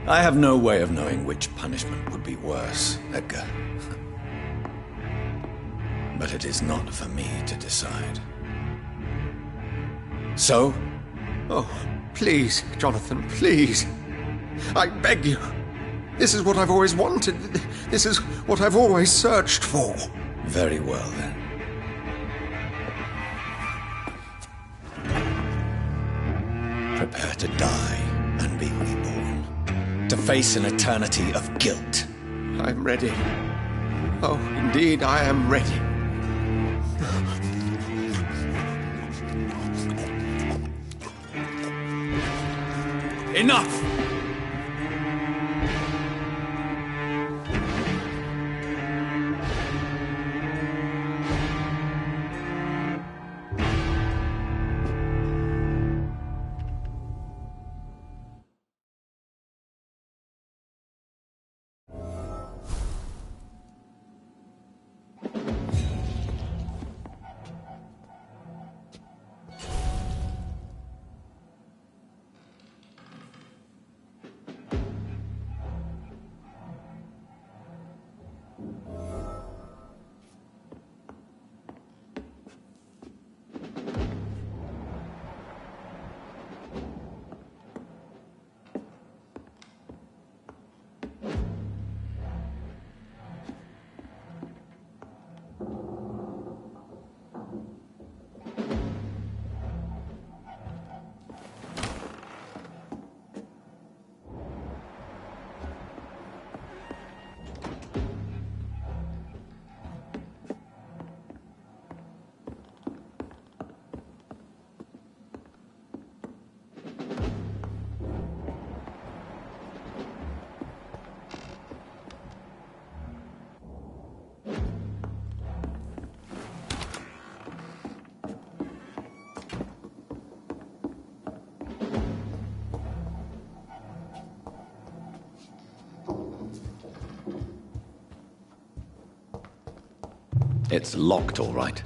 I have no way of knowing which punishment would be worse, Edgar. But it is not for me to decide. So? Oh, please, Jonathan, please. I beg you. This is what I've always wanted. This is what I've always searched for. Very well, then. Prepare to die and be reborn. To face an eternity of guilt. I'm ready. Oh, indeed, I am ready. Enough! It's locked, all right.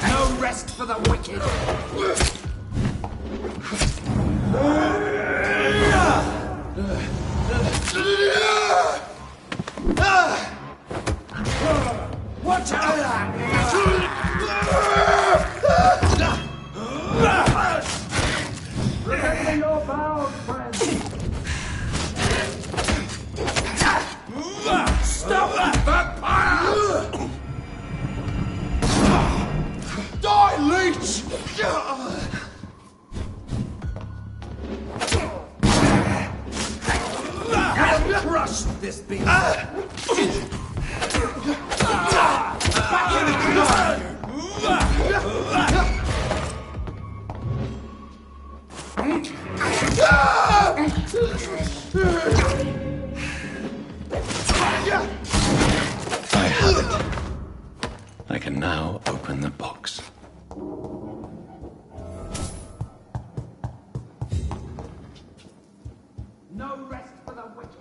No rest for the wicked. Watch out! Remember your vows, friend. Stop that vampire! Die, leech! Crush this beast! Back in the I have it. I can now open the box. No rest for the wicked.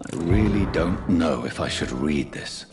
I really don't know if I should read this.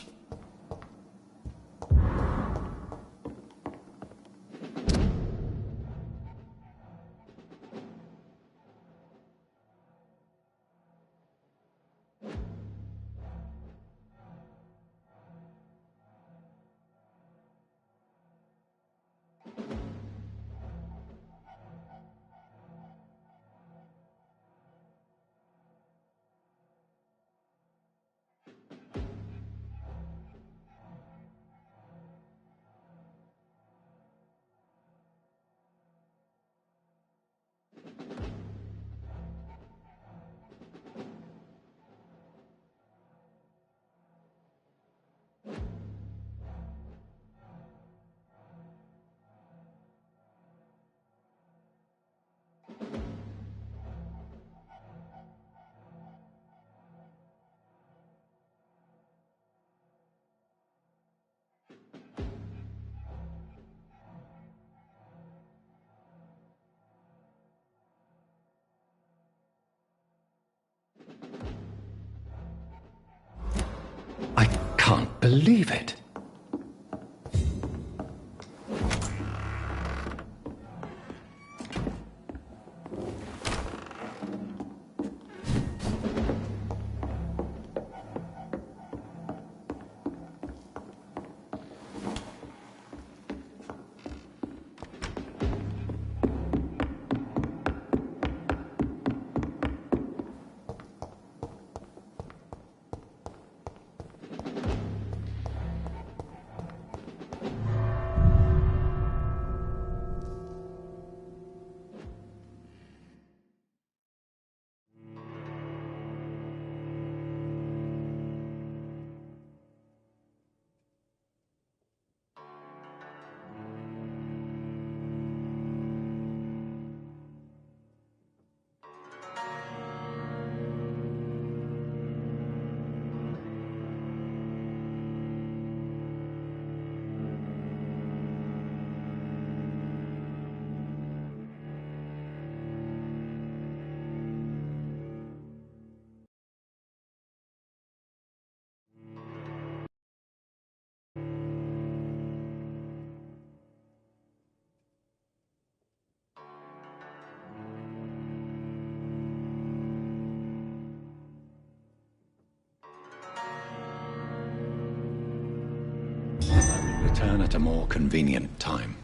I can't believe it. Return at a more convenient time.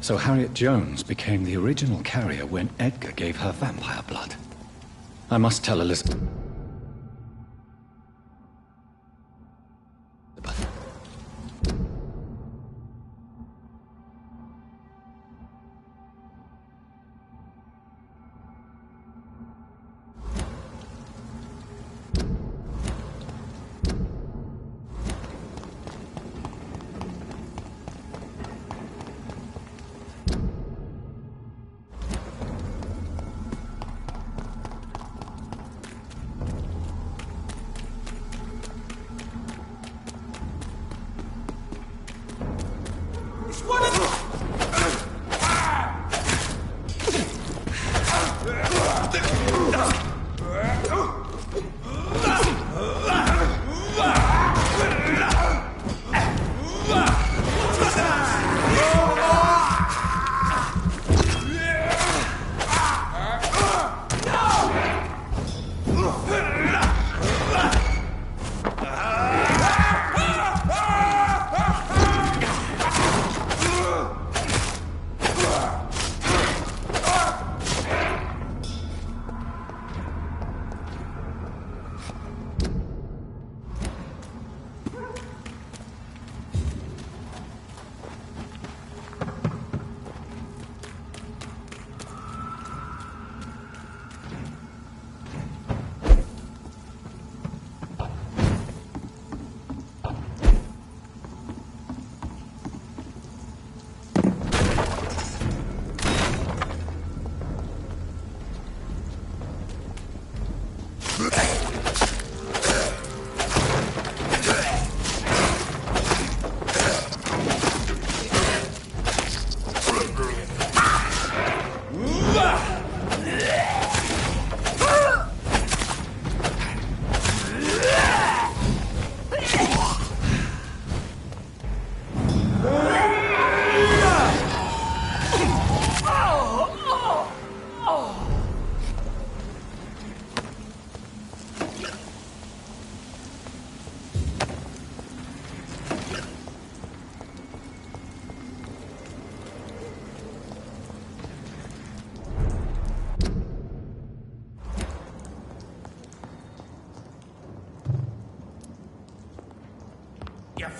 So Harriet Jones became the original carrier when Edgar gave her vampire blood. I must tell Elizabeth.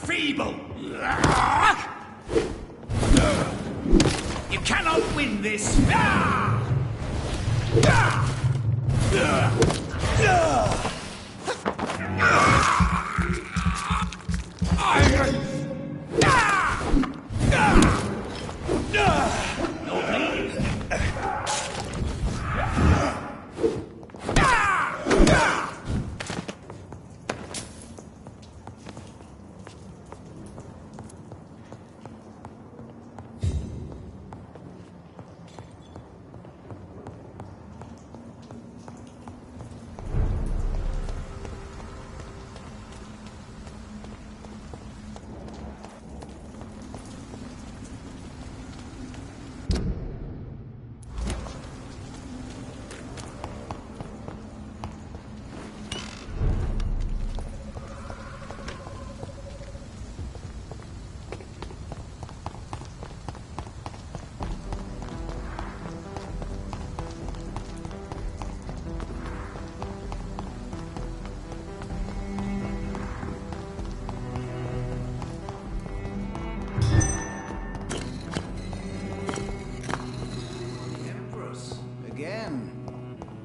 feeble! You cannot win this!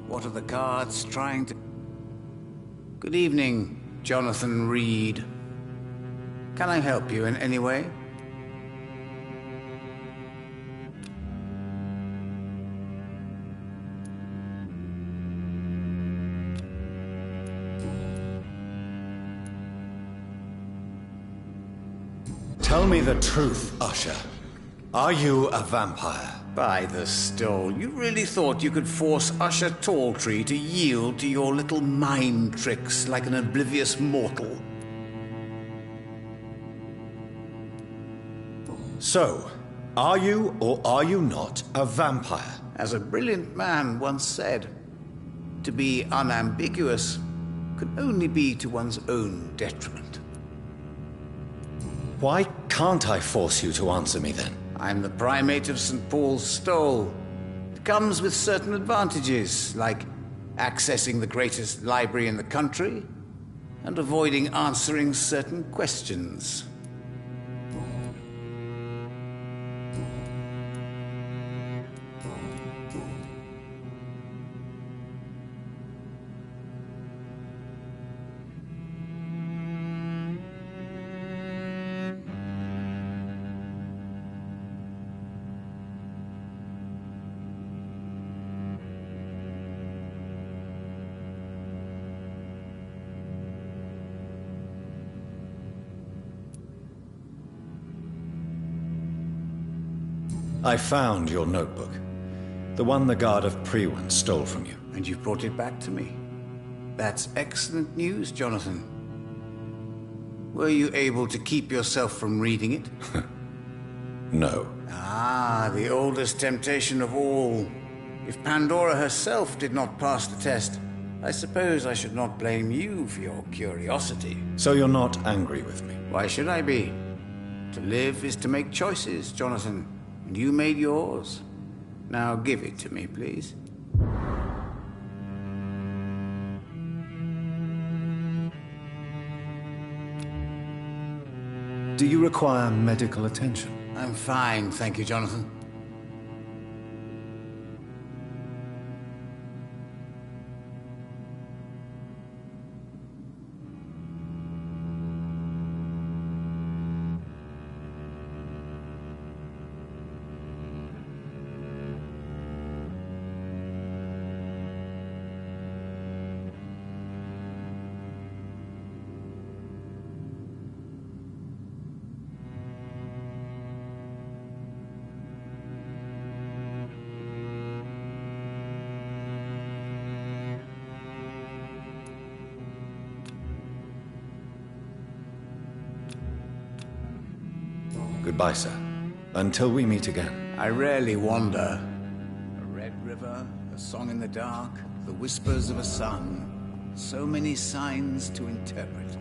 What are the guards trying to... Good evening, Jonathan Reed. Can I help you in any way? Tell me the truth, Usher. Are you a vampire? By the stole, you really thought you could force Usher Talltree to yield to your little mind tricks like an oblivious mortal? So, are you or are you not a vampire? As a brilliant man once said, to be unambiguous can only be to one's own detriment. Why can't I force you to answer me then? I'm the primate of St. Paul's Stole. It comes with certain advantages, like accessing the greatest library in the country and avoiding answering certain questions. I found your notebook. The one the guard of Prewan stole from you. And you brought it back to me. That's excellent news, Jonathan. Were you able to keep yourself from reading it? No. Ah, the oldest temptation of all. If Pandora herself did not pass the test, I suppose I should not blame you for your curiosity. So you're not angry with me? Why should I be? To live is to make choices, Jonathan. And you made yours. Now give it to me, please. Do you require medical attention? I'm fine, thank you, Jonathan. Goodbye, sir. Until we meet again. I rarely wander. A red river, a song in the dark, the whispers of a sun. So many signs to interpret.